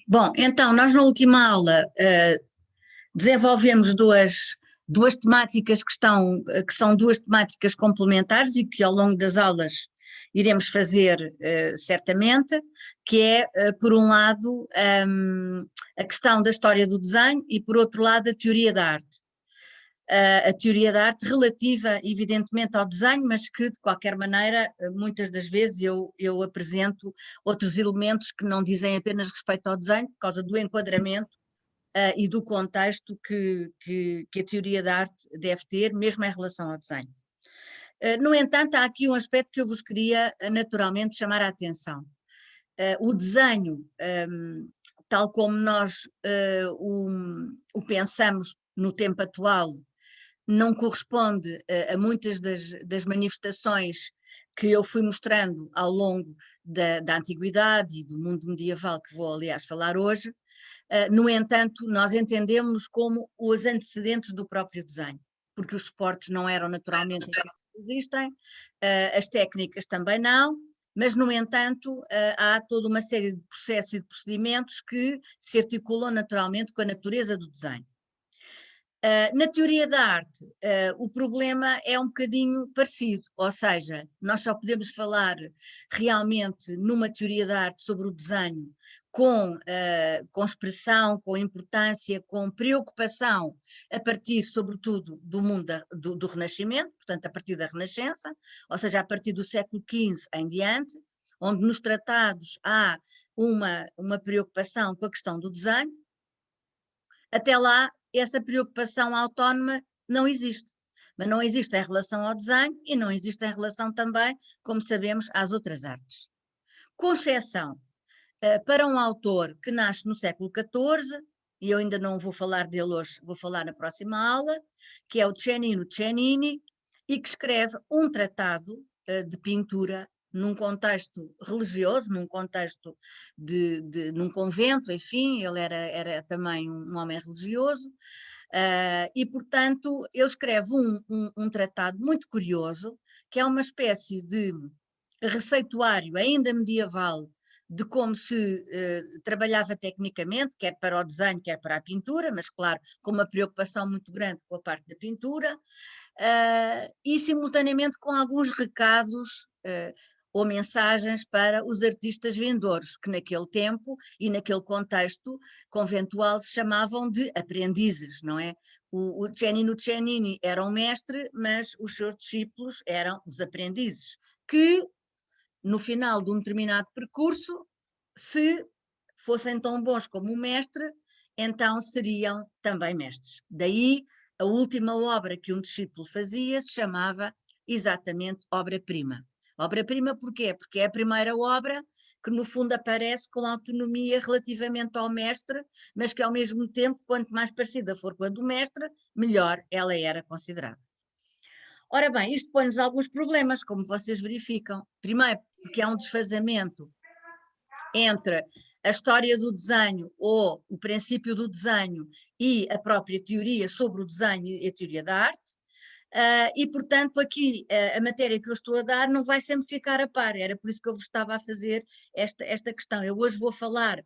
Bom, então, nós na última aula desenvolvemos duas temáticas que são duas temáticas complementares e que ao longo das aulas iremos fazer certamente, que é, por um lado, a questão da história do desenho e, por outro lado, a teoria da arte. A teoria da arte relativa, evidentemente, ao desenho, mas que, de qualquer maneira, muitas das vezes eu apresento outros elementos que não dizem apenas respeito ao desenho, por causa do enquadramento e do contexto que a teoria da arte deve ter, mesmo em relação ao desenho. No entanto, há aqui um aspecto que eu vos queria naturalmente chamar a atenção. O desenho, tal como nós o pensamos no tempo atual, não corresponde a muitas das manifestações que eu fui mostrando ao longo da antiguidade e do mundo medieval, que vou, aliás, falar hoje. No entanto, nós entendemos como os antecedentes do próprio desenho, porque os suportes não eram naturalmente aqueles que existem, as técnicas também não, mas, no entanto, há toda uma série de processos e de procedimentos que se articulam naturalmente com a natureza do desenho. Na teoria da arte, o problema é um bocadinho parecido, ou seja, nós só podemos falar realmente numa teoria da arte sobre o desenho com expressão, com importância, com preocupação, a partir, sobretudo, do mundo do Renascimento, portanto, a partir da Renascença, ou seja, a partir do século XV em diante, onde nos tratados há uma preocupação com a questão do desenho. Até lá, essa preocupação autónoma não existe. Mas não existe em relação ao desenho e não existe em relação também, como sabemos, às outras artes. Com exceção para um autor que nasce no século XIV, e eu ainda não vou falar dele hoje, vou falar na próxima aula, que é o Cennino Cennini, e que escreve um tratado de pintura num contexto religioso, num contexto num convento, enfim, ele era também um homem religioso, e portanto ele escreve um tratado muito curioso, que é uma espécie de receituário ainda medieval de como se trabalhava tecnicamente, quer para o desenho, quer para a pintura, mas claro, com uma preocupação muito grande com a parte da pintura, e simultaneamente com alguns recados ou mensagens para os artistas vendedores, que naquele tempo e naquele contexto conventual se chamavam de aprendizes, não é? O Cennino Cennini era um mestre, mas os seus discípulos eram os aprendizes, que no final de um determinado percurso, se fossem tão bons como o mestre, então seriam também mestres. Daí a última obra que um discípulo fazia se chamava exatamente obra-prima. Obra-prima porquê? Porque é a primeira obra que no fundo aparece com autonomia relativamente ao mestre, mas que ao mesmo tempo, quanto mais parecida for com a do mestre, melhor ela era considerada. Ora bem, isto põe-nos alguns problemas, como vocês verificam. Primeiro, porque há um desfazamento entre a história do desenho ou o princípio do desenho e a própria teoria sobre o desenho e a teoria da arte. E, portanto, aqui a matéria que eu estou a dar não vai sempre ficar a par, era por isso que eu vos estava a fazer esta questão. Eu hoje vou falar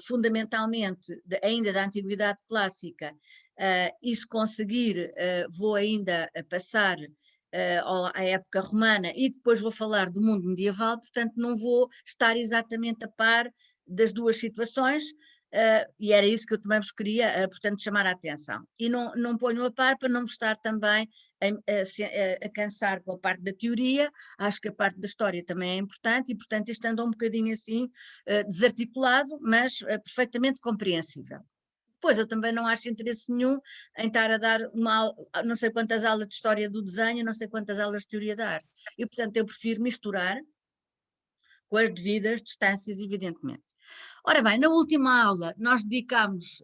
fundamentalmente ainda da Antiguidade Clássica, e se conseguir vou ainda passar à época romana e depois vou falar do mundo medieval, portanto não vou estar exatamente a par das duas situações, e era isso que eu também vos queria, portanto, chamar a atenção. E não ponho a par para não vos estar também a cansar com a parte da teoria, acho que a parte da história também é importante e, portanto, isto anda um bocadinho assim desarticulado, mas perfeitamente compreensível. Pois, eu também não acho interesse nenhum em estar a dar não sei quantas aulas de história do desenho, não sei quantas aulas de teoria da arte. E, portanto, eu prefiro misturar com as devidas distâncias, evidentemente. Ora bem, na última aula nós dedicámos,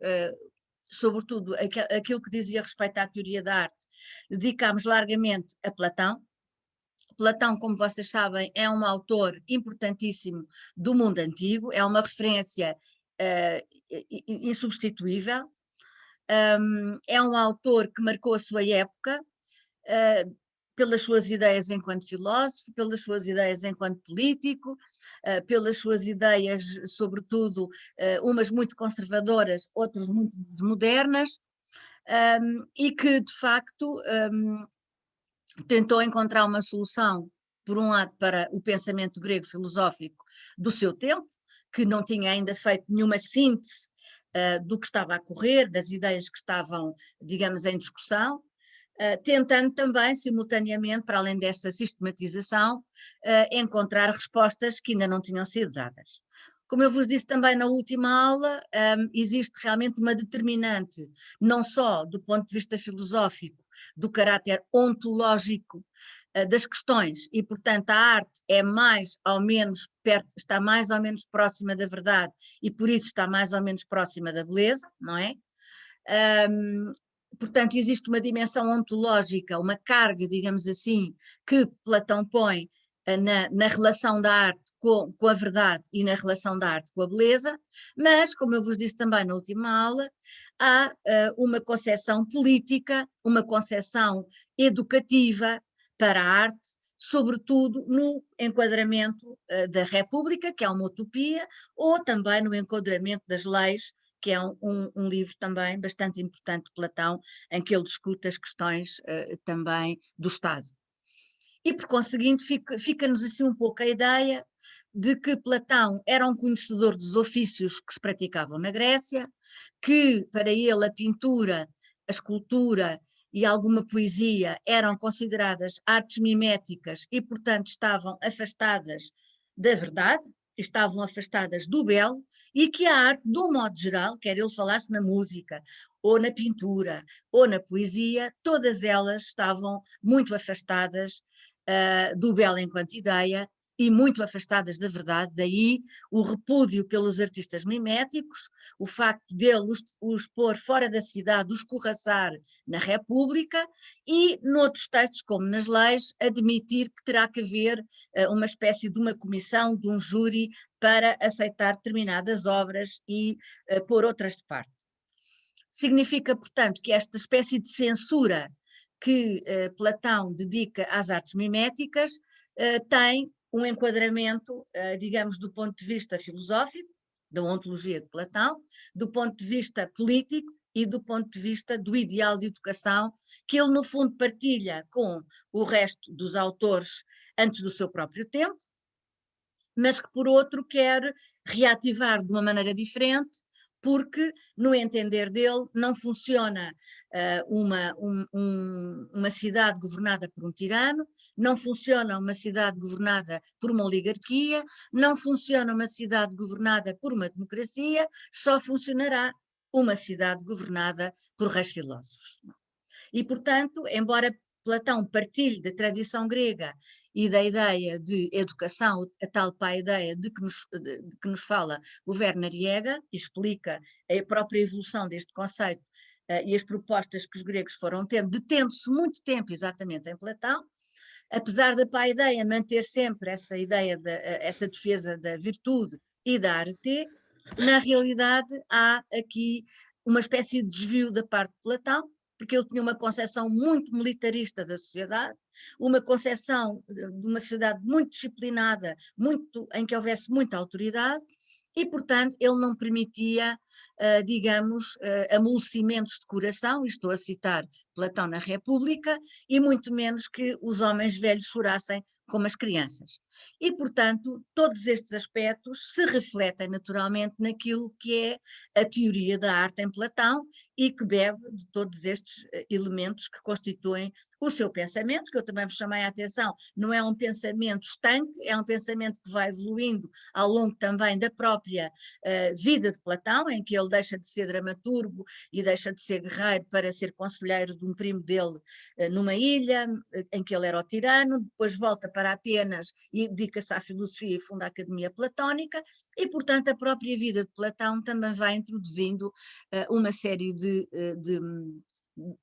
sobretudo, aquilo que dizia respeito à teoria da arte, dedicámos largamente a Platão. Platão, como vocês sabem, é um autor importantíssimo do mundo antigo, é uma referência insubstituível. É um autor que marcou a sua época, pelas suas ideias enquanto filósofo, pelas suas ideias enquanto político, pelas suas ideias, sobretudo, umas muito conservadoras, outras muito modernas, e que, de facto, tentou encontrar uma solução, por um lado, para o pensamento grego filosófico do seu tempo, que não tinha ainda feito nenhuma síntese do que estava a correr, das ideias que estavam, digamos, em discussão, tentando também, simultaneamente, para além desta sistematização, encontrar respostas que ainda não tinham sido dadas. Como eu vos disse também na última aula, existe realmente uma determinante, não só do ponto de vista filosófico, do caráter ontológico das questões, e portanto a arte é mais ou menos perto, está mais ou menos próxima da verdade e por isso está mais ou menos próxima da beleza, não é? Portanto, existe uma dimensão ontológica, uma carga, digamos assim, que Platão põe na relação da arte com a verdade e na relação da arte com a beleza, mas, como eu vos disse também na última aula, há uma concepção política, uma concepção educativa para a arte, sobretudo no enquadramento da República, que é uma utopia, ou também no enquadramento das leis, que é um livro também bastante importante de Platão, em que ele discute as questões também do Estado. E, por conseguinte, fica-nos assim um pouco a ideia de que Platão era um conhecedor dos ofícios que se praticavam na Grécia, que para ele a pintura, a escultura e alguma poesia eram consideradas artes miméticas e, portanto, estavam afastadas da verdade, estavam afastadas do belo, e que a arte, de um modo geral, quer ele falasse na música, ou na pintura, ou na poesia, todas elas estavam muito afastadas do belo enquanto ideia e muito afastadas da verdade, daí o repúdio pelos artistas miméticos, o facto dele os pôr fora da cidade, os escorraçar na República e, noutros textos, como nas leis, admitir que terá que haver uma espécie de uma comissão, de um júri, para aceitar determinadas obras e pôr outras de parte. Significa, portanto, que esta espécie de censura que Platão dedica às artes miméticas tem um enquadramento, digamos, do ponto de vista filosófico, da ontologia de Platão, do ponto de vista político e do ponto de vista do ideal de educação, que ele, no fundo, partilha com o resto dos autores antes do seu próprio tempo, mas que, por outro, quer reativar de uma maneira diferente, porque, no entender dele, não funciona uma cidade governada por um tirano, não funciona uma cidade governada por uma oligarquia, não funciona uma cidade governada por uma democracia, só funcionará uma cidade governada por reis filósofos. E, portanto, embora Platão partilhe da tradição grega e da ideia de educação, a tal ideia de que nos fala o Werner Jäger, e explica a própria evolução deste conceito e as propostas que os gregos foram tendo, detendo-se muito tempo exatamente em Platão, apesar da paideia manter sempre essa ideia, essa defesa da virtude e da arte, na realidade há aqui uma espécie de desvio da parte de Platão, porque ele tinha uma concepção muito militarista da sociedade, uma concepção de uma sociedade muito disciplinada, em que houvesse muita autoridade, e, portanto, ele não permitia, digamos, amolecimentos de coração, e estou a citar Platão na República, e muito menos que os homens velhos chorassem como as crianças. E, portanto, todos estes aspectos se refletem naturalmente naquilo que é a teoria da arte em Platão e que bebe de todos estes elementos que constituem o seu pensamento, que eu também vos chamei a atenção, não é um pensamento estanque, é um pensamento que vai evoluindo ao longo também da própria vida de Platão, em que ele deixa de ser dramaturgo e deixa de ser guerreiro para ser conselheiro de um primo dele numa ilha, em que ele era o tirano, depois volta para Atenas e dedica-se à filosofia e funda a Academia Platónica, e portanto a própria vida de Platão também vai introduzindo uma série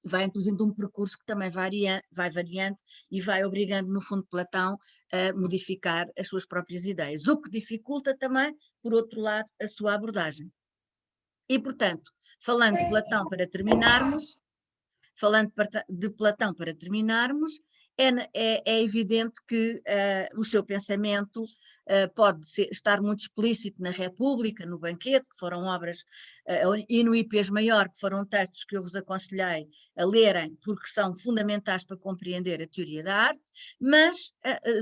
vai introduzindo um percurso que também vai variando e vai obrigando, no fundo, Platão a modificar as suas próprias ideias, o que dificulta também, por outro lado, a sua abordagem. E, portanto, falando de Platão para terminarmos, é evidente que o seu pensamento estar muito explícito na República, no Banquete, que foram obras, e no IPES Maior, que foram textos que eu vos aconselhei a lerem, porque são fundamentais para compreender a teoria da arte, mas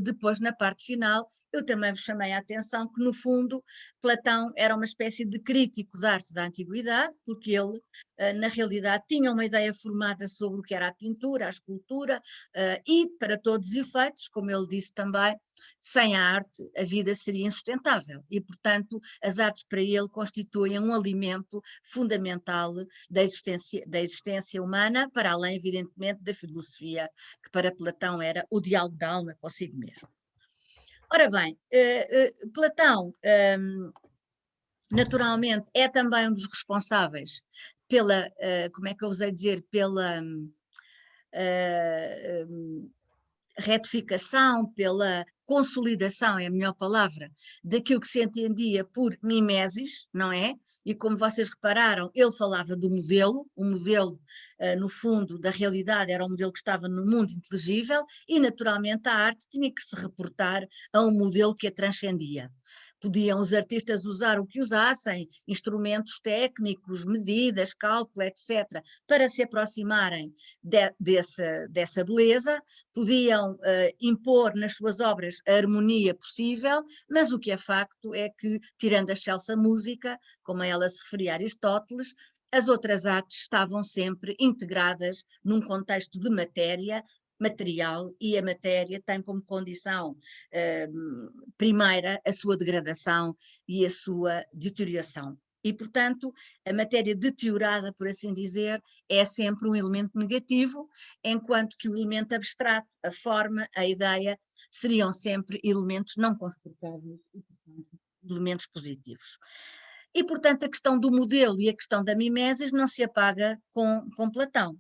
depois, na parte final, eu também vos chamei a atenção que, no fundo, Platão era uma espécie de crítico da arte da antiguidade, porque ele, na realidade, tinha uma ideia formada sobre o que era a pintura, a escultura, e, para todos os efeitos, como ele disse também, sem a arte a vida seria insustentável e, portanto, as artes para ele constituem um alimento fundamental da existência humana, para além, evidentemente, da filosofia, que para Platão era o diálogo da alma consigo mesmo. Ora bem, Platão, naturalmente, é também um dos responsáveis pela, como é que eu usei dizer, pela retificação, pela consolidação, é a melhor palavra, daquilo que se entendia por mimesis, não é? E como vocês repararam, ele falava do modelo, o modelo, no fundo, da realidade era um modelo que estava no mundo inteligível e, naturalmente, a arte tinha que se reportar a um modelo que a transcendia. Podiam os artistas usar o que usassem, instrumentos técnicos, medidas, cálculo, etc., para se aproximarem dessa beleza, podiam impor nas suas obras a harmonia possível, mas o que é facto é que, tirando a excelsa música, como a ela se referia Aristóteles, as outras artes estavam sempre integradas num contexto de matéria, material, e a matéria tem como condição primeira a sua degradação e a sua deterioração. E, portanto, a matéria deteriorada, por assim dizer, é sempre um elemento negativo, enquanto que o elemento abstrato, a forma, a ideia, seriam sempre elementos não confortáveis e, portanto, elementos positivos. E, portanto, a questão do modelo e a questão da mimesis não se apaga com Platão.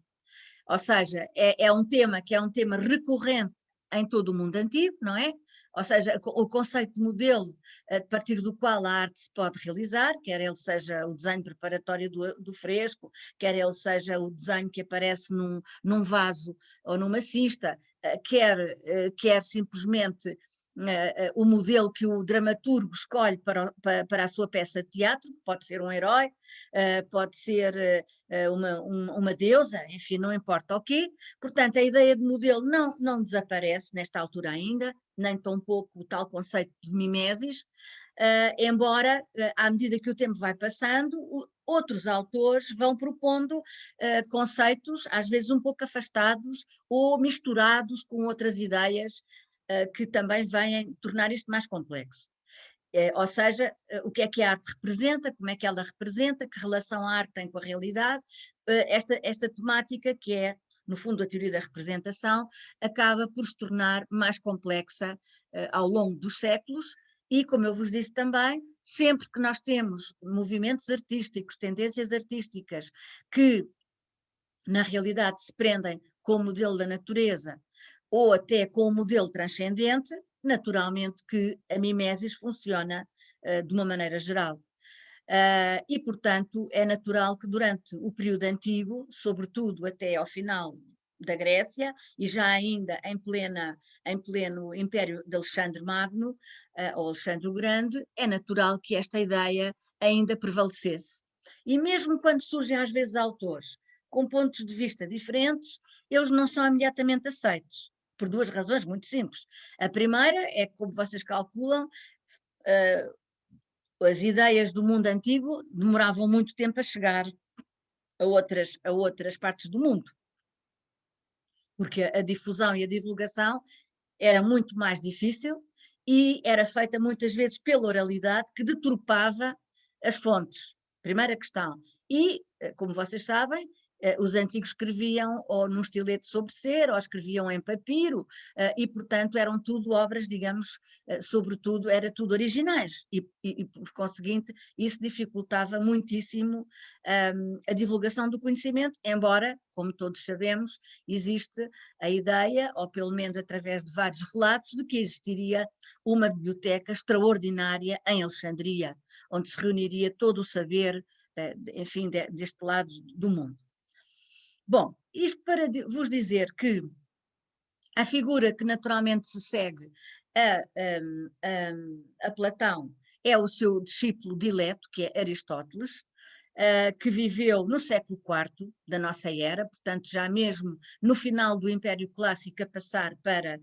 Ou seja, é um tema que é um tema recorrente em todo o mundo antigo, não é? Ou seja, o conceito de modelo a partir do qual a arte se pode realizar, quer ele seja o desenho preparatório do fresco, quer ele seja o desenho que aparece num vaso ou numa cista, quer simplesmente o modelo que o dramaturgo escolhe para a sua peça de teatro, pode ser um herói, pode ser uma deusa, enfim, não importa o quê. Portanto, a ideia de modelo não desaparece nesta altura ainda, nem tampouco o tal conceito de mimesis, embora, à medida que o tempo vai passando, outros autores vão propondo conceitos, às vezes um pouco afastados ou misturados com outras ideias que também vêm tornar isto mais complexo. Ou seja, o que a arte representa, como é que ela representa, que relação a arte tem com a realidade, esta temática que é, no fundo, a teoria da representação, acaba por se tornar mais complexa ao longo dos séculos e, como eu vos disse também, sempre que nós temos movimentos artísticos, tendências artísticas que, na realidade, se prendem com o modelo da natureza ou até com o modelo transcendente, naturalmente que a mimesis funciona de uma maneira geral. E, portanto, é natural que durante o período antigo, sobretudo até ao final da Grécia, e já ainda em pleno Império de Alexandre Magno, ou Alexandre o Grande, é natural que esta ideia ainda prevalecesse. E mesmo quando surgem às vezes autores com pontos de vista diferentes, eles não são imediatamente aceitos, por duas razões muito simples. A primeira é que, como vocês calculam, as ideias do mundo antigo demoravam muito tempo a chegar a outras partes do mundo, porque a difusão e a divulgação era muito mais difícil e era feita muitas vezes pela oralidade, que deturpava as fontes. Primeira questão. E, como vocês sabem, os antigos escreviam ou num estilete sobre cera, ou escreviam em papiro, e, portanto, eram tudo obras, digamos, sobretudo, era tudo originais, e, por conseguinte, isso dificultava muitíssimo a divulgação do conhecimento, embora, como todos sabemos, existe a ideia, ou pelo menos através de vários relatos, de que existiria uma biblioteca extraordinária em Alexandria, onde se reuniria todo o saber, enfim, deste lado do mundo. Bom, isto para vos dizer que A figura que naturalmente se segue a Platão é o seu discípulo dileto, que é Aristóteles, que viveu no século IV da nossa era, portanto já mesmo no final do Império Clássico a passar para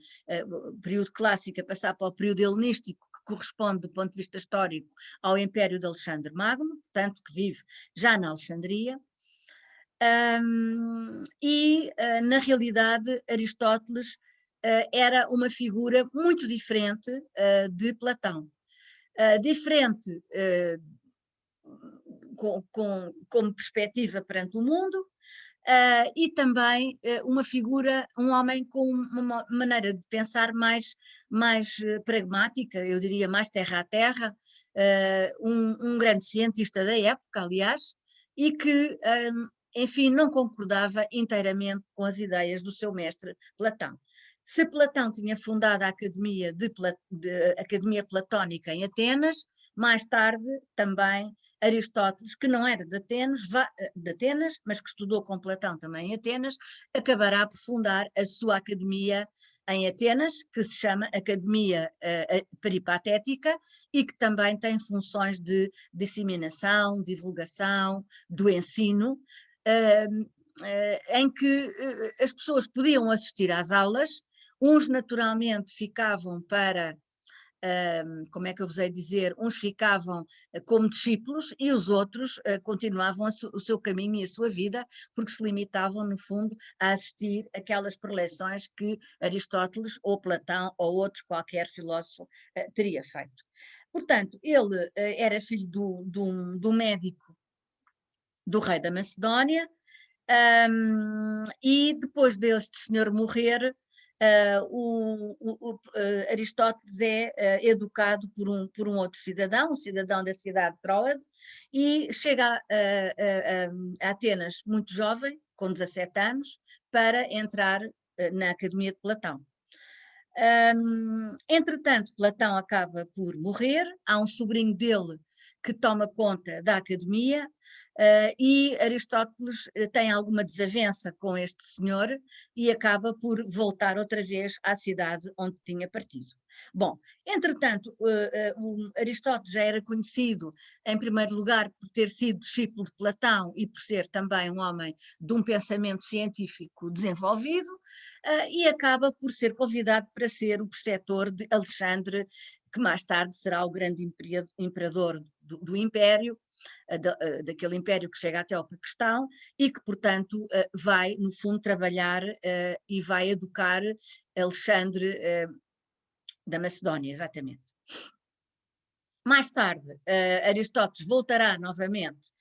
o período clássico, a passar para o período helenístico, que corresponde do ponto de vista histórico ao Império de Alexandre Magno, portanto que vive já na Alexandria. Na realidade, Aristóteles era uma figura muito diferente de Platão. Diferente como perspectiva perante o mundo, e também uma figura, um homem com uma maneira de pensar mais pragmática, eu diria mais terra a terra, um grande cientista da época, aliás, e que enfim, não concordava inteiramente com as ideias do seu mestre Platão. Se Platão tinha fundado a Academia Platónica em Atenas, mais tarde também Aristóteles, que não era de Atenas, mas que estudou com Platão também em Atenas, acabará por fundar a sua academia em Atenas, que se chama Academia Peripatética, e que também tem funções de disseminação, divulgação, do ensino, em que as pessoas podiam assistir às aulas, uns naturalmente ficavam para, como é que eu vos hei de dizer, uns ficavam como discípulos e os outros continuavam o seu caminho e a sua vida, porque se limitavam, no fundo, a assistir aquelas preleções que Aristóteles ou Platão ou outro qualquer filósofo teria feito. Portanto, ele era filho do médico do rei da Macedónia, e depois deste senhor morrer, Aristóteles é educado por um outro cidadão, um cidadão da cidade de Tróade, e chega a Atenas muito jovem, com 17 anos, para entrar na Academia de Platão. Entretanto, Platão acaba por morrer, há um sobrinho dele que toma conta da academia, e Aristóteles tem alguma desavença com este senhor e acaba por voltar outra vez à cidade onde tinha partido. Bom, entretanto, Aristóteles já era conhecido, em primeiro lugar, por ter sido discípulo de Platão e por ser também um homem de um pensamento científico desenvolvido, e acaba por ser convidado para ser o preceptor de Alexandre, que mais tarde será o grande imperador do Império, daquele Império que chega até ao Paquistão, e que, portanto, vai, no fundo, trabalhar e vai educar Alexandre da Macedónia, exatamente. Mais tarde, Aristóteles voltará novamente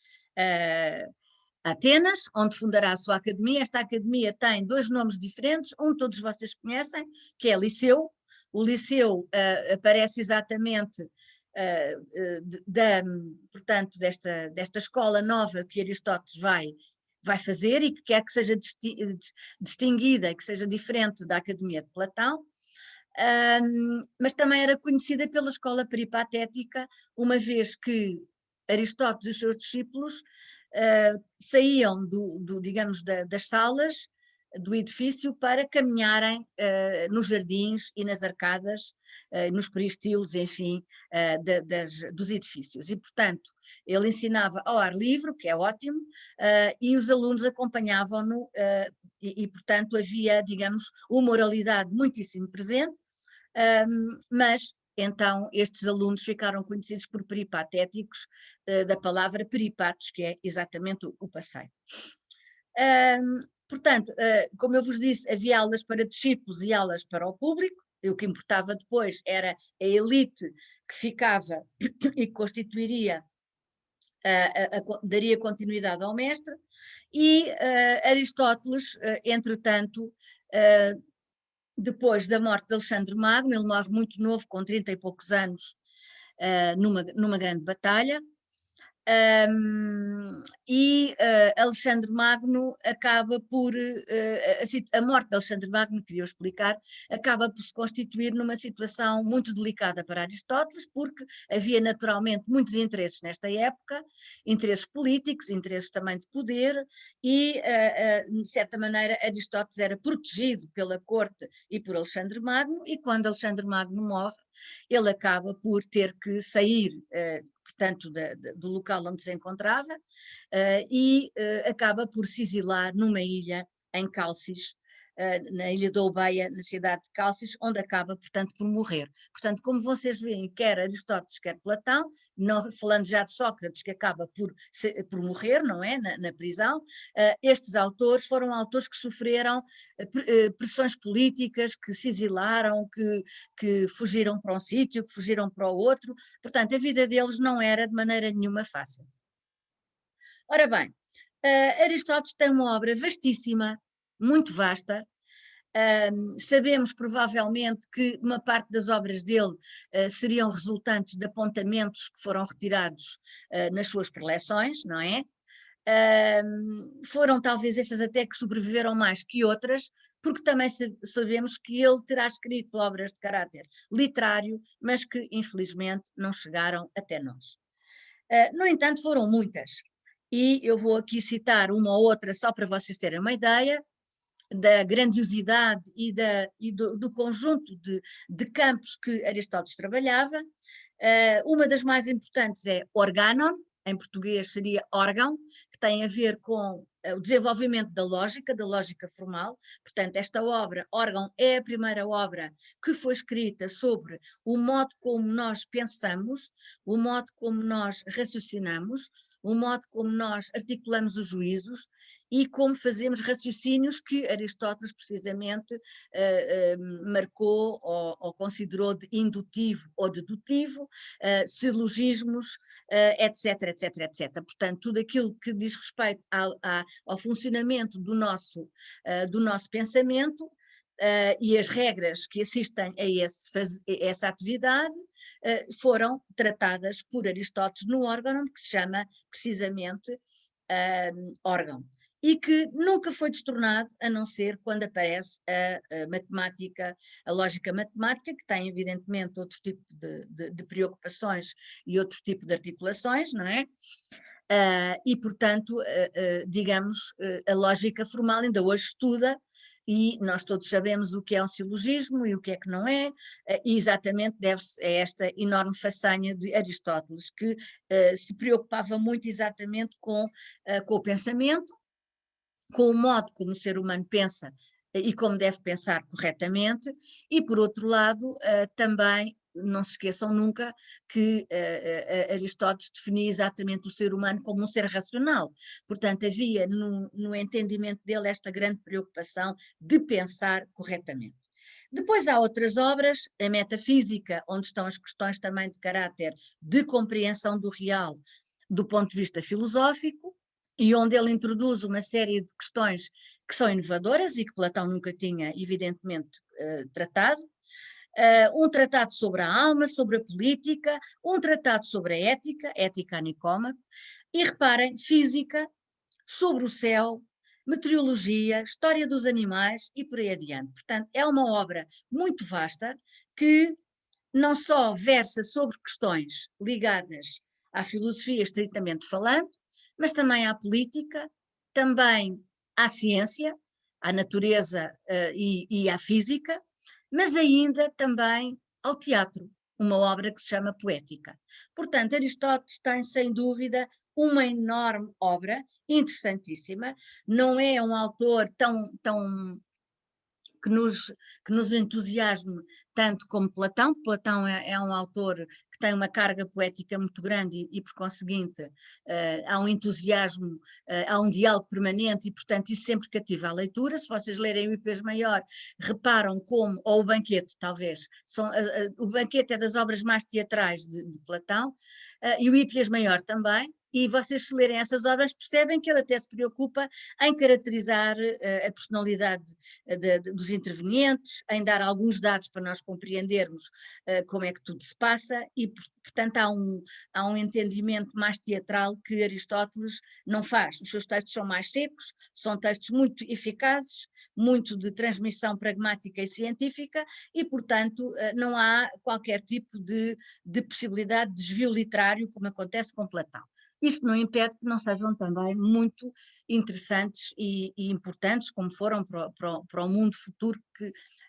a Atenas, onde fundará a sua academia. Esta academia tem dois nomes diferentes, um todos vocês conhecem, que é Liceu. O Liceu aparece exatamente portanto, desta escola nova que Aristóteles vai fazer e que quer que seja distinguida, que seja diferente da Academia de Platão. Mas também era conhecida pela escola peripatética, uma vez que Aristóteles e os seus discípulos saíam digamos, das salas do edifício para caminharem nos jardins e nas arcadas, nos peristilos, enfim, dos edifícios. E, portanto, ele ensinava ao ar livre, que é ótimo, e os alunos acompanhavam-no, portanto, havia, digamos, uma oralidade muitíssimo presente, mas então estes alunos ficaram conhecidos por peripatéticos, da palavra peripatos, que é exatamente o passeio. Portanto, como eu vos disse, havia aulas para discípulos e aulas para o público, e o que importava depois era a elite que ficava e que constituiria, daria continuidade ao mestre, e Aristóteles, entretanto, depois da morte de Alexandre Magno, ele morre muito novo, com 30 e poucos anos, numa grande batalha, Alexandre Magno acaba por, a morte de Alexandre Magno, queria eu explicar, acaba por se constituir numa situação muito delicada para Aristóteles, porque havia naturalmente muitos interesses nesta época, interesses políticos, interesses também de poder, e de certa maneira Aristóteles era protegido pela corte e por Alexandre Magno, e quando Alexandre Magno morre, ele acaba por ter que sair, portanto, do local onde se encontrava, e acaba por se exilar numa ilha em Calcis, na ilha da Eubeia, na cidade de Calcis, onde acaba, portanto, por morrer. Portanto, como vocês veem, quer Aristóteles, quer Platão, não, falando já de Sócrates, que acaba por morrer, não é, na prisão, estes autores foram autores que sofreram pressões políticas, que se exilaram, que fugiram para um sítio, que fugiram para o outro, portanto, a vida deles não era de maneira nenhuma fácil. Ora bem, Aristóteles tem uma obra vastíssima, muito vasta. Sabemos provavelmente que uma parte das obras dele seriam resultantes de apontamentos que foram retirados nas suas preleções, não é? Foram talvez essas até que sobreviveram mais que outras, porque também sabemos que ele terá escrito obras de caráter literário, mas que infelizmente não chegaram até nós. No entanto, foram muitas, e eu vou aqui citar uma ou outra só para vocês terem uma ideia da grandiosidade e do conjunto de campos que Aristóteles trabalhava. Uma das mais importantes é Organon, em português seria órgão, que tem a ver com o desenvolvimento da lógica formal. Portanto, esta obra, Órgão, é a primeira obra que foi escrita sobre o modo como nós pensamos, o modo como nós raciocinamos, o modo como nós articulamos os juízos e como fazemos raciocínios que Aristóteles precisamente marcou ou considerou de indutivo ou dedutivo, silogismos, etc, etc, etc. Portanto, tudo aquilo que diz respeito ao funcionamento do nosso pensamento e as regras que assistem a essa atividade foram tratadas por Aristóteles no órgão que se chama precisamente órgão, e que nunca foi destornado, a não ser quando aparece a matemática, a lógica matemática, que tem evidentemente outro tipo de preocupações e outro tipo de articulações, não é? E portanto, digamos, a lógica formal ainda hoje estuda, e nós todos sabemos o que é um silogismo e o que é que não é, e exatamente deve-se a esta enorme façanha de Aristóteles, que se preocupava muito exatamente com o pensamento, com o modo como o ser humano pensa e como deve pensar corretamente, e por outro lado também não se esqueçam nunca que Aristóteles definia exatamente o ser humano como um ser racional. Portanto, havia no entendimento dele esta grande preocupação de pensar corretamente. Depois há outras obras, a metafísica, onde estão as questões também de caráter de compreensão do real do ponto de vista filosófico, e onde ele introduz uma série de questões que são inovadoras e que Platão nunca tinha, evidentemente, tratado. Um tratado sobre a alma, sobre a política, um tratado sobre a ética Nicômaco, e reparem, física, sobre o céu, meteorologia, história dos animais e por aí adiante. Portanto, é uma obra muito vasta que não só versa sobre questões ligadas à filosofia estritamente falando, mas também à política, também à ciência, à natureza e à física, mas ainda também ao teatro, uma obra que se chama Poética. Portanto, Aristóteles tem, sem dúvida, uma enorme obra, interessantíssima, não é um autor tão que nos entusiasme tanto como Platão. Platão é um autor que tem uma carga poética muito grande e por conseguinte, há um entusiasmo, há um diálogo permanente e, portanto, isso sempre cativa a leitura. Se vocês lerem o Hipias Maior, reparam como, ou o Banquete, talvez, o Banquete é das obras mais teatrais de Platão, e o Hipias Maior também, E vocês, se lerem essas obras, percebem que ele até se preocupa em caracterizar a personalidade dos intervenientes, em dar alguns dados para nós compreendermos como é que tudo se passa, e, portanto, há um entendimento mais teatral que Aristóteles não faz. Os seus textos são mais secos, são textos muito eficazes, muito de transmissão pragmática e científica, e, portanto, não há qualquer tipo de possibilidade de desvio literário, como acontece com Platão. Isso não impede que não sejam também muito interessantes e importantes, como foram para o mundo futuro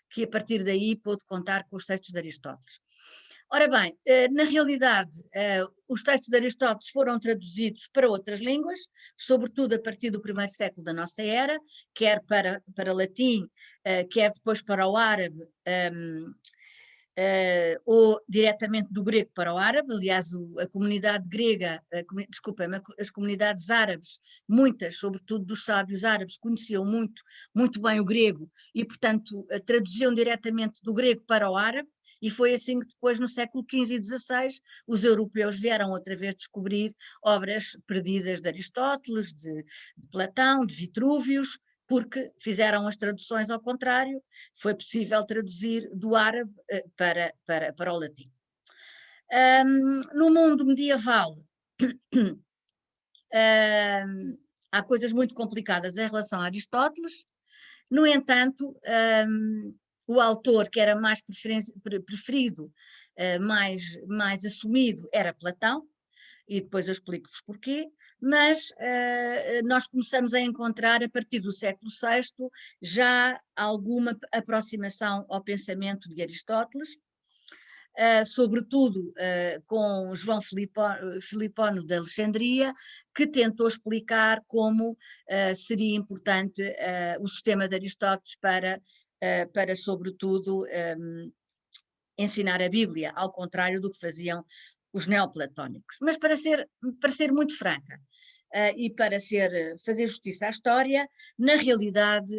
que a partir daí pôde contar com os textos de Aristóteles. Ora bem, na realidade, os textos de Aristóteles foram traduzidos para outras línguas, sobretudo a partir do primeiro século da nossa era, quer para latim, quer depois para o árabe, ou diretamente do grego para o árabe. Aliás, a comunidade grega, as comunidades árabes, muitas, sobretudo dos sábios árabes, conheciam muito bem o grego e, portanto, traduziam diretamente do grego para o árabe, e foi assim que depois, no século XV e XVI, os europeus vieram outra vez descobrir obras perdidas de Aristóteles, de Platão, de Vitrúvios, porque fizeram as traduções ao contrário, foi possível traduzir do árabe para o latim. No mundo medieval, há coisas muito complicadas em relação a Aristóteles. No entanto, o autor que era mais preferido, mais assumido, era Platão, e depois eu explico-vos porquê, mas nós começamos a encontrar, a partir do século VI, já alguma aproximação ao pensamento de Aristóteles, sobretudo com João Filipono de Alexandria, que tentou explicar como seria importante o sistema de Aristóteles para sobretudo, ensinar a Bíblia, ao contrário do que faziam os neoplatónicos. Mas para ser muito franca, e para fazer justiça à história, na realidade,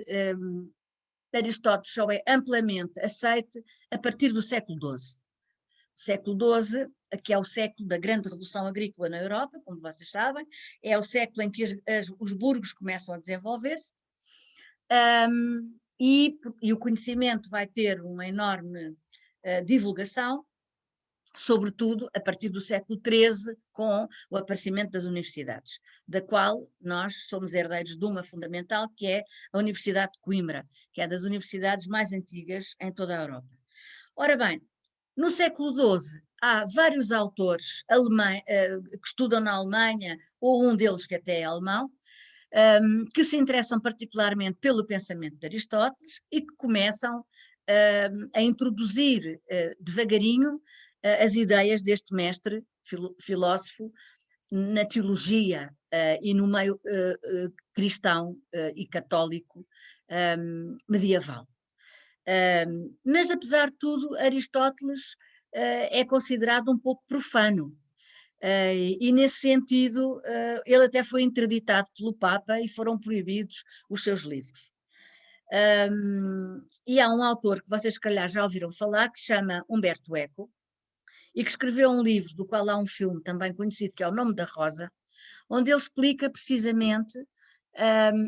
Aristóteles só é amplamente aceite a partir do século XII. O século XII, que é o século da grande revolução agrícola na Europa, como vocês sabem, é o século em que os burgos começam a desenvolver-se, e o conhecimento vai ter uma enorme divulgação, sobretudo a partir do século XIII, com o aparecimento das universidades, da qual nós somos herdeiros de uma fundamental, que é a Universidade de Coimbra, que é das universidades mais antigas em toda a Europa. Ora bem, no século XII há vários autores que estudam na Alemanha, ou um deles que até é alemão, que se interessam particularmente pelo pensamento de Aristóteles e que começam a introduzir devagarinho as ideias deste mestre filósofo na teologia e no meio cristão e católico medieval. Mas, apesar de tudo, Aristóteles é considerado um pouco profano. E nesse sentido, ele até foi interditado pelo Papa e foram proibidos os seus livros. E há um autor que vocês, se calhar, já ouviram falar, que se chama Umberto Eco, e que escreveu um livro do qual há um filme também conhecido, que é O Nome da Rosa, onde ele explica precisamente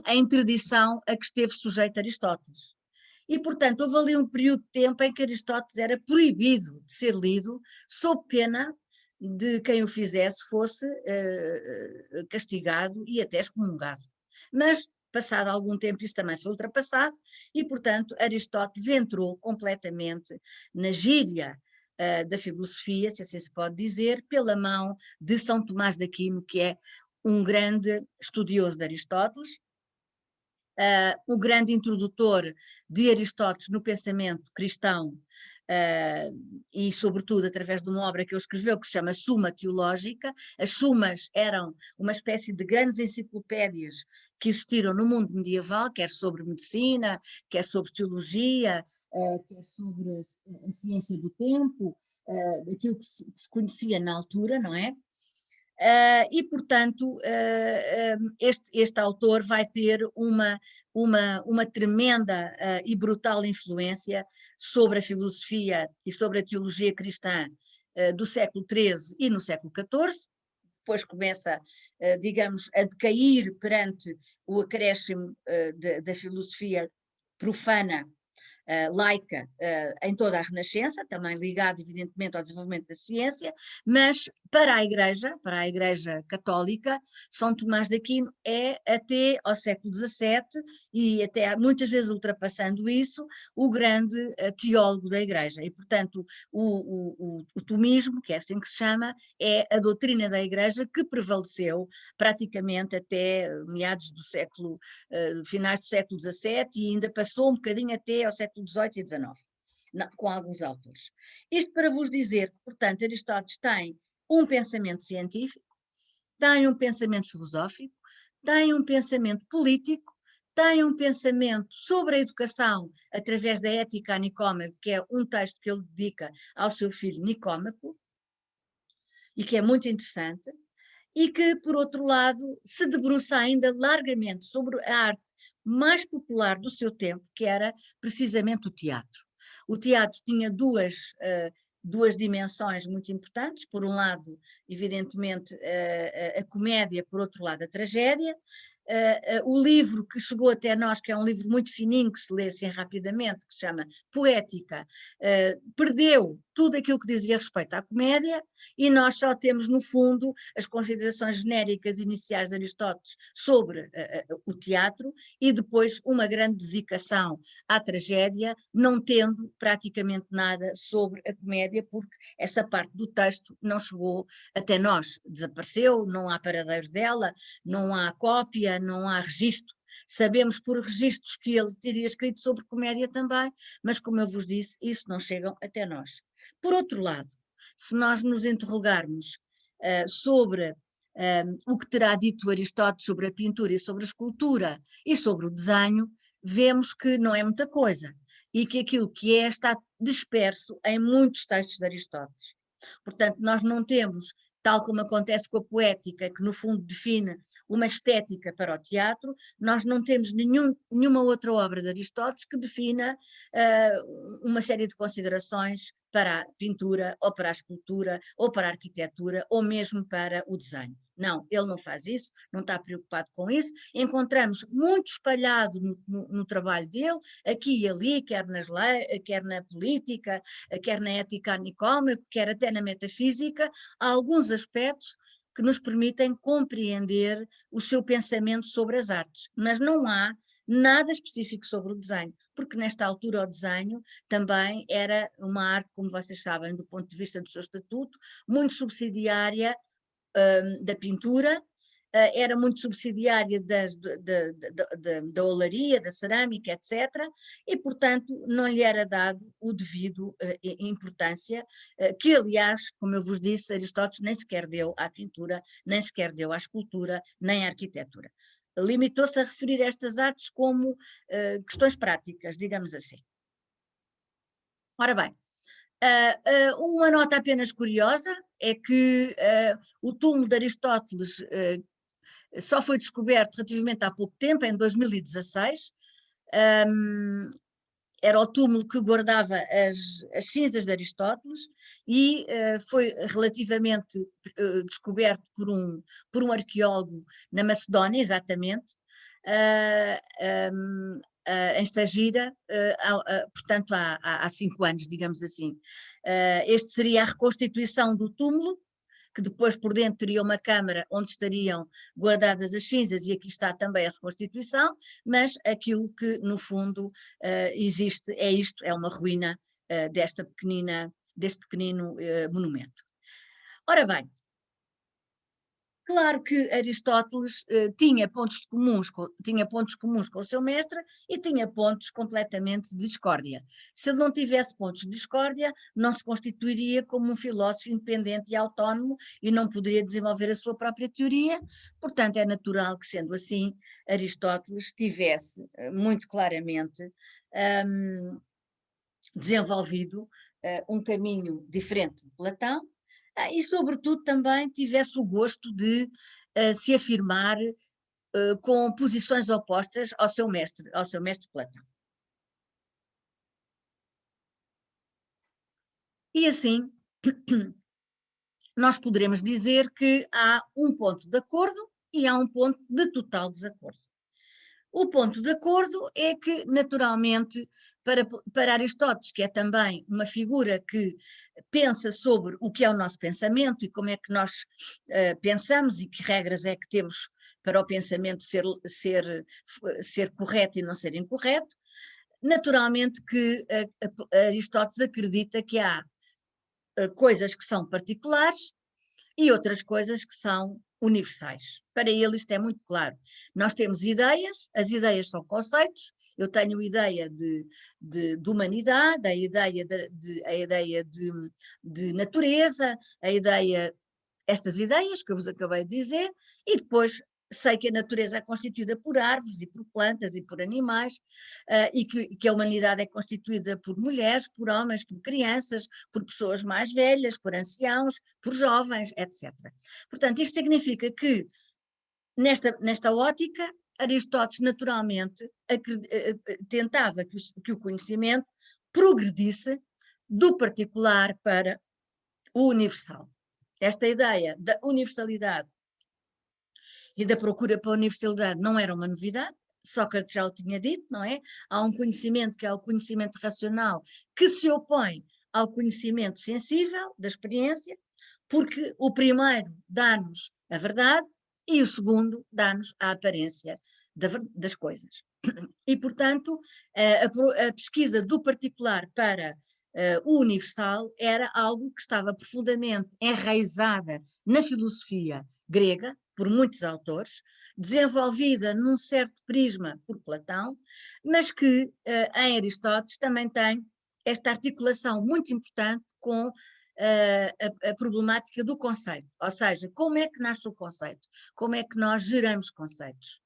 a interdição a que esteve sujeito Aristóteles. E, portanto, houve ali um período de tempo em que Aristóteles era proibido de ser lido, sob pena de quem o fizesse fosse castigado e até excomungado. Mas, passado algum tempo, isso também foi ultrapassado e, portanto, Aristóteles entrou completamente na gíria da filosofia, se assim se pode dizer, pela mão de São Tomás de Aquino, que é um grande estudioso de Aristóteles, o grande introdutor de Aristóteles no pensamento cristão, e sobretudo através de uma obra que ele escreveu que se chama Suma Teológica. As sumas eram uma espécie de grandes enciclopédias que existiram no mundo medieval, quer sobre medicina, quer sobre teologia, quer sobre a ciência do tempo, daquilo que se conhecia na altura, não é? E, portanto, este autor vai ter uma tremenda e brutal influência sobre a filosofia e sobre a teologia cristã do século XIII e no século XIV, depois começa, digamos, a decair perante o acréscimo da filosofia profana, laica, em toda a Renascença, também ligado evidentemente ao desenvolvimento da ciência, mas para a Igreja Católica, São Tomás de Aquino é até ao século XVII e até muitas vezes ultrapassando isso, o grande teólogo da Igreja e portanto o tomismo, que é assim que se chama, é a doutrina da Igreja que prevaleceu praticamente até meados do século, finais do século XVII e ainda passou um bocadinho até ao século XVIII e XIX, com alguns autores. Isto para vos dizer que, portanto, Aristóteles tem um pensamento científico, tem um pensamento filosófico, tem um pensamento político, tem um pensamento sobre a educação através da Ética a Nicômaco, que é um texto que ele dedica ao seu filho Nicômaco, e que é muito interessante, e que, por outro lado, se debruça ainda largamente sobre a arte mais popular do seu tempo, que era precisamente o teatro. O teatro tinha duas dimensões muito importantes, por um lado, evidentemente, a comédia, por outro lado, a tragédia. O livro que chegou até nós, que é um livro muito fininho, que se lê assim rapidamente, que se chama Poética, perdeu tudo aquilo que dizia respeito à comédia, e nós só temos, no fundo, as considerações genéricas iniciais de Aristóteles sobre o teatro, e depois uma grande dedicação à tragédia, não tendo praticamente nada sobre a comédia, porque essa parte do texto não chegou até nós, desapareceu, não há paradeiro dela, não há cópia, não há registro. Sabemos por registros que ele teria escrito sobre comédia também, mas como eu vos disse, isso não chega até nós. Por outro lado, se nós nos interrogarmos sobre o que terá dito Aristóteles sobre a pintura e sobre a escultura e sobre o desenho, vemos que não é muita coisa e que aquilo que é está disperso em muitos textos de Aristóteles. Portanto, nós não temos, tal como acontece com a poética, que no fundo define uma estética para o teatro, nós não temos nenhuma outra obra de Aristóteles que defina uma série de considerações para a pintura, ou para a escultura, ou para a arquitetura, ou mesmo para o desenho. Não, ele não faz isso, não está preocupado com isso. Encontramos muito espalhado no trabalho dele, aqui e ali, quer na política, quer na ética nicômaco, quer até na metafísica, há alguns aspectos que nos permitem compreender o seu pensamento sobre as artes, mas não há nada específico sobre o desenho, porque nesta altura o desenho também era uma arte, como vocês sabem, do ponto de vista do seu estatuto, muito subsidiária da pintura, era muito subsidiária da olaria, da cerâmica, etc., e, portanto, não lhe era dado o devido importância, que, aliás, como eu vos disse, Aristóteles nem sequer deu à pintura, nem sequer deu à escultura, nem à arquitetura. Limitou-se a referir estas artes como questões práticas, digamos assim. Ora bem, uma nota apenas curiosa é que o túmulo de Aristóteles só foi descoberto relativamente há pouco tempo, em 2016. Era o túmulo que guardava as cinzas de Aristóteles e foi relativamente descoberto por um arqueólogo na Macedónia, exatamente, em Estagira, portanto há 5 anos, digamos assim. Este seria a reconstituição do túmulo, que depois por dentro teria uma câmara onde estariam guardadas as cinzas, e aqui está também a reconstituição, mas aquilo que no fundo existe é isto, é uma ruína deste pequenino monumento. Ora bem, claro que Aristóteles tinha pontos comuns com o seu mestre e tinha pontos completamente de discórdia. Se ele não tivesse pontos de discórdia, não se constituiria como um filósofo independente e autónomo e não poderia desenvolver a sua própria teoria. Portanto, é natural que, sendo assim, Aristóteles tivesse muito claramente desenvolvido um caminho diferente de Platão, e, sobretudo, também tivesse o gosto de se afirmar com posições opostas ao seu mestre Platão. E assim, nós poderemos dizer que há um ponto de acordo e há um ponto de total desacordo. O ponto de acordo é que, naturalmente, para Aristóteles, que é também uma figura que pensa sobre o que é o nosso pensamento e como é que nós pensamos e que regras é que temos para o pensamento ser correto e não ser incorreto, naturalmente que Aristóteles acredita que há coisas que são particulares e outras coisas que são universais. Para ele isto é muito claro. Nós temos ideias, as ideias são conceitos, eu tenho ideia de humanidade, a ideia de natureza, estas ideias que eu vos acabei de dizer, e depois sei que a natureza é constituída por árvores e por plantas e por animais, e que a humanidade é constituída por mulheres, por homens, por crianças, por pessoas mais velhas, por anciãos, por jovens, etc. Portanto, isto significa que, nesta ótica, Aristóteles naturalmente tentava que o conhecimento progredisse do particular para o universal. Esta ideia da universalidade e da procura pela universalidade não era uma novidade, Sócrates já o tinha dito, não é? Há um conhecimento que é o conhecimento racional que se opõe ao conhecimento sensível, da experiência, porque o primeiro dá-nos a verdade e o segundo dá-nos a aparência das coisas. E, portanto, a pesquisa do particular para o universal era algo que estava profundamente enraizada na filosofia grega, por muitos autores, desenvolvida num certo prisma por Platão, mas que em Aristóteles também tem esta articulação muito importante com a problemática do conceito, ou seja, como é que nasce o conceito, como é que nós geramos conceitos.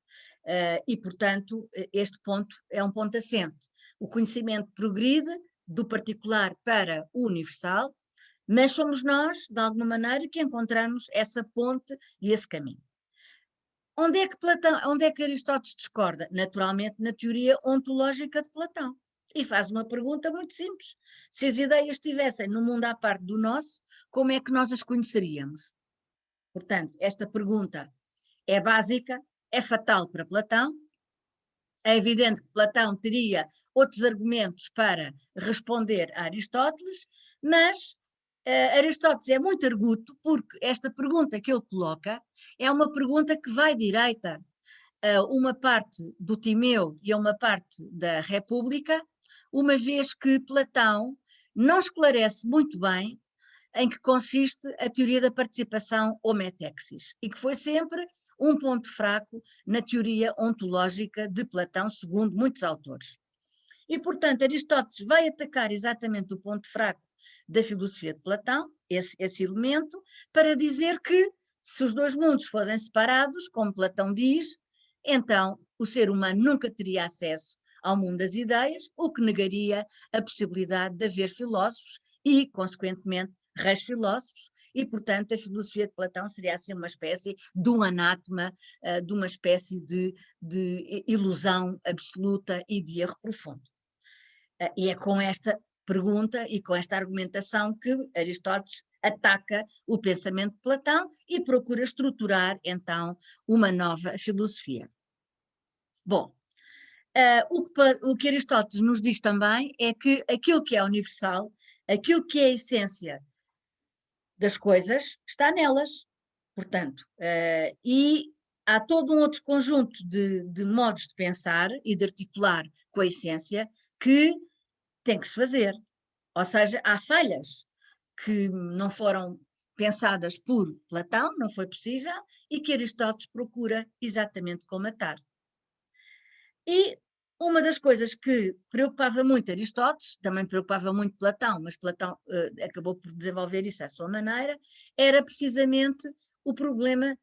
E, portanto, este ponto é um ponto assente. O conhecimento progride do particular para o universal, mas somos nós, de alguma maneira, que encontramos essa ponte e esse caminho. Onde é que Aristóteles discorda? Naturalmente na teoria ontológica de Platão. E faz uma pergunta muito simples. Se as ideias estivessem no mundo à parte do nosso, como é que nós as conheceríamos? Portanto, esta pergunta é básica, é fatal para Platão. É evidente que Platão teria outros argumentos para responder a Aristóteles, mas Aristóteles é muito arguto porque esta pergunta que ele coloca é uma pergunta que vai direita a uma parte do Timeu e a uma parte da República, uma vez que Platão não esclarece muito bem em que consiste a teoria da participação hometexis, e que foi sempre um ponto fraco na teoria ontológica de Platão, segundo muitos autores. E, portanto, Aristóteles vai atacar exatamente o ponto fraco da filosofia de Platão, esse elemento, para dizer que se os dois mundos fossem separados, como Platão diz, então o ser humano nunca teria acesso ao mundo das ideias, o que negaria a possibilidade de haver filósofos e, consequentemente, reis filósofos, e, portanto, a filosofia de Platão seria assim uma espécie de um anátema, de uma espécie de ilusão absoluta e de erro profundo. E é com esta pergunta e com esta argumentação que Aristóteles ataca o pensamento de Platão e procura estruturar, uma nova filosofia. Bom, o que Aristóteles nos diz também é que aquilo que é universal, aquilo que é a essência das coisas, está nelas. Portanto, e há todo um outro conjunto de modos de pensar e de articular com a essência que tem que se fazer. Ou seja, há falhas que não foram pensadas por Platão, não foi possível, e que Aristóteles procura exatamente colmatar. E uma das coisas que preocupava muito Aristóteles, também preocupava muito Platão, mas Platão acabou por desenvolver isso à sua maneira, era precisamente o problema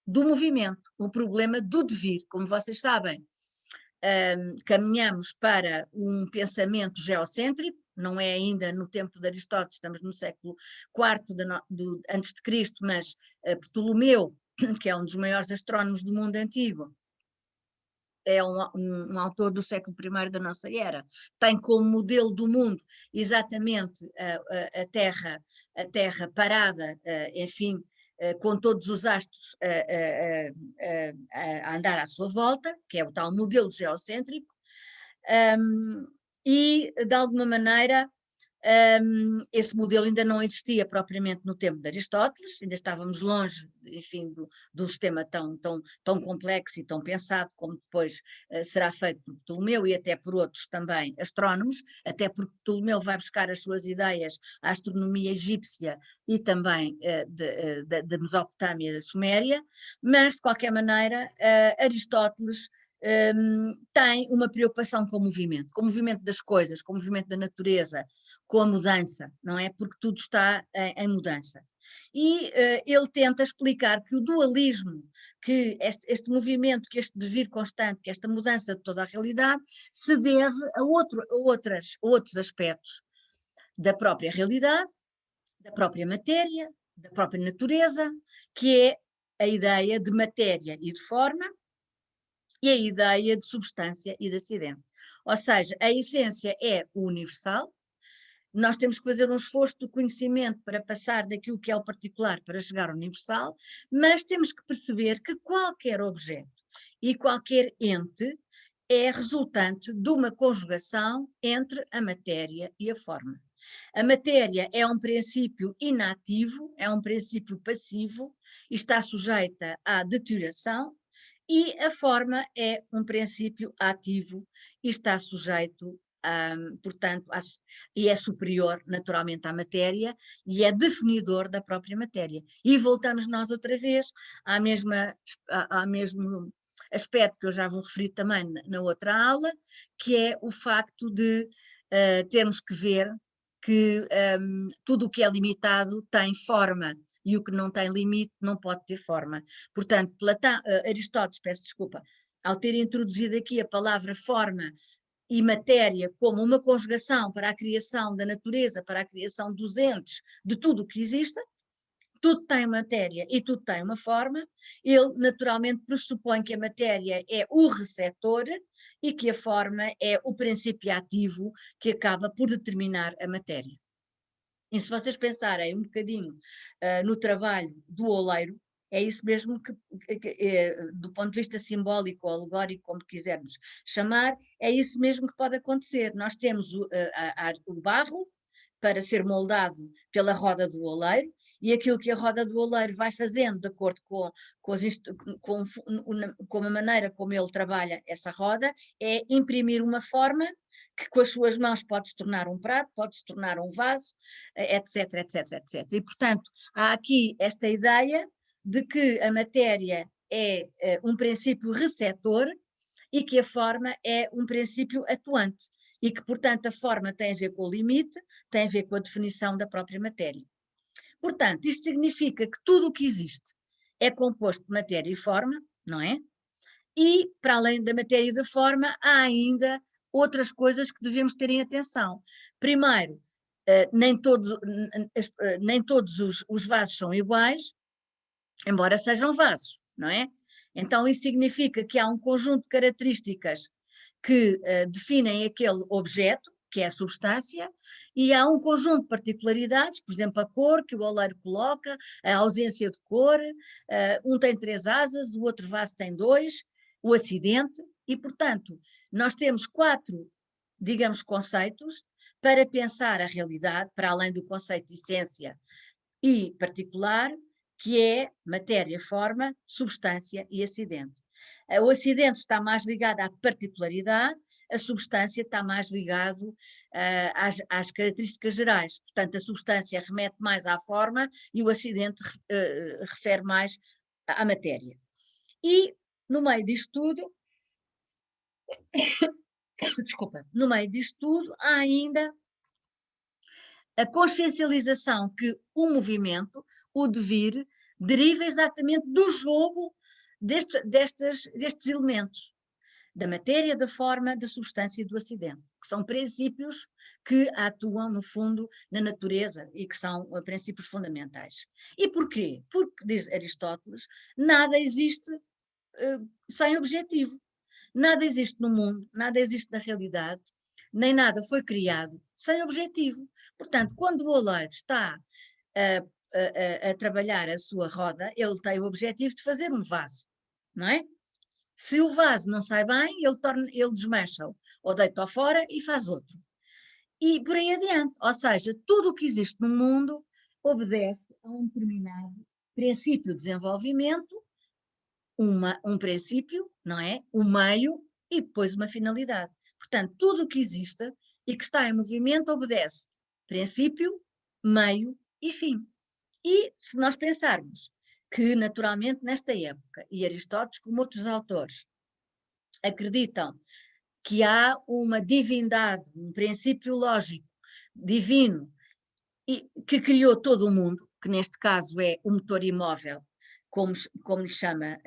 do movimento, o problema do devir. Como vocês sabem, caminhamos para um pensamento geocêntrico, não é ainda no tempo de Aristóteles, estamos no século IV antes de Cristo, mas Ptolomeu, que é um dos maiores astrónomos do mundo antigo, é um autor do século I da nossa era, tem como modelo do mundo exatamente a Terra parada, enfim, com todos os astros a andar à sua volta, que é o tal modelo geocêntrico, e de alguma maneira esse modelo ainda não existia propriamente no tempo de Aristóteles, ainda estávamos longe, enfim, do sistema tão complexo e tão pensado como depois será feito por Ptolomeu e até por outros também astrónomos, até porque Ptolomeu vai buscar as suas ideias à astronomia egípcia e também da Mesopotâmia, da Suméria, mas de qualquer maneira Aristóteles tem uma preocupação com o movimento das coisas, com o movimento da natureza, com a mudança, não é? Porque tudo está em mudança. E ele tenta explicar que o dualismo, que este movimento, que este devir constante, que esta mudança de toda a realidade, se deve a outros aspectos da própria realidade, da própria matéria, da própria natureza, que é a ideia de matéria e de forma, e a ideia de substância e de acidente. Ou seja, a essência é o universal, nós temos que fazer um esforço de conhecimento para passar daquilo que é o particular para chegar ao universal, mas temos que perceber que qualquer objeto e qualquer ente é resultante de uma conjugação entre a matéria e a forma. A matéria é um princípio inativo, é um princípio passivo, e está sujeita à deterioração, e a forma é um princípio ativo e está sujeito, portanto, e é superior naturalmente à matéria e é definidor da própria matéria. E voltamos nós outra vez ao mesmo aspecto que eu já vou referir também na outra aula, que é o facto de termos que ver que tudo o que é limitado tem forma e o que não tem limite não pode ter forma. Portanto, Aristóteles, peço desculpa, ao ter introduzido aqui a palavra forma e matéria como uma conjugação para a criação da natureza, para a criação dos entes, de tudo o que existe, tudo tem matéria e tudo tem uma forma, ele naturalmente pressupõe que a matéria é o receptor e que a forma é o princípio ativo que acaba por determinar a matéria. E se vocês pensarem um bocadinho no trabalho do oleiro, é isso mesmo do ponto de vista simbólico, alegórico, como quisermos chamar, é isso mesmo que pode acontecer. Nós temos o barro para ser moldado pela roda do oleiro, e aquilo que a roda do oleiro vai fazendo, de acordo com a maneira como ele trabalha essa roda, é imprimir uma forma que com as suas mãos pode se tornar um prato, pode se tornar um vaso, etc, etc, etc. E, portanto, há aqui esta ideia de que a matéria é um princípio receptor e que a forma é um princípio atuante e que, portanto, a forma tem a ver com o limite, tem a ver com a definição da própria matéria. Portanto, isto significa que tudo o que existe é composto de matéria e forma, não é? E, para além da matéria e da forma, há ainda outras coisas que devemos ter em atenção. Primeiro, nem todos os vasos são iguais, embora sejam vasos, não é? Então, isso significa que há um conjunto de características que definem aquele objeto, que é a substância, e há um conjunto de particularidades, por exemplo, a cor que o oleiro coloca, a ausência de cor, um tem 3 asas, o outro vaso tem 2, o acidente, e, portanto, nós temos 4, digamos, conceitos para pensar a realidade, para além do conceito de essência e particular, que é matéria, forma, substância e acidente. O acidente está mais ligado à particularidade, a substância está mais ligado às características gerais. Portanto, a substância remete mais à forma e o acidente refere mais à matéria. E, no meio disto tudo, desculpa, no meio disto tudo, há ainda a consciencialização que o movimento, o devir, deriva exatamente do jogo destes elementos, da matéria, da forma, da substância e do acidente, que são princípios que atuam, no fundo, na natureza e que são princípios fundamentais. E porquê? Porque, diz Aristóteles, nada existe sem objetivo. Nada existe no mundo, nada existe na realidade, nem nada foi criado sem objetivo. Portanto, quando o oleiro está a trabalhar a sua roda, ele tem o objetivo de fazer um vaso, não é? Se o vaso não sai bem, ele desmancha-o, ou deita-o fora e faz outro. E por aí adiante. Ou seja, tudo o que existe no mundo obedece a um determinado princípio de desenvolvimento, um princípio, não é? Um meio e depois uma finalidade. Portanto, tudo o que existe e que está em movimento obedece princípio, meio e fim. E se nós pensarmos que, naturalmente, nesta época, e Aristóteles, como outros autores, acreditam que há uma divindade, um princípio lógico divino, que criou todo o mundo, que neste caso é o motor imóvel, como lhe chama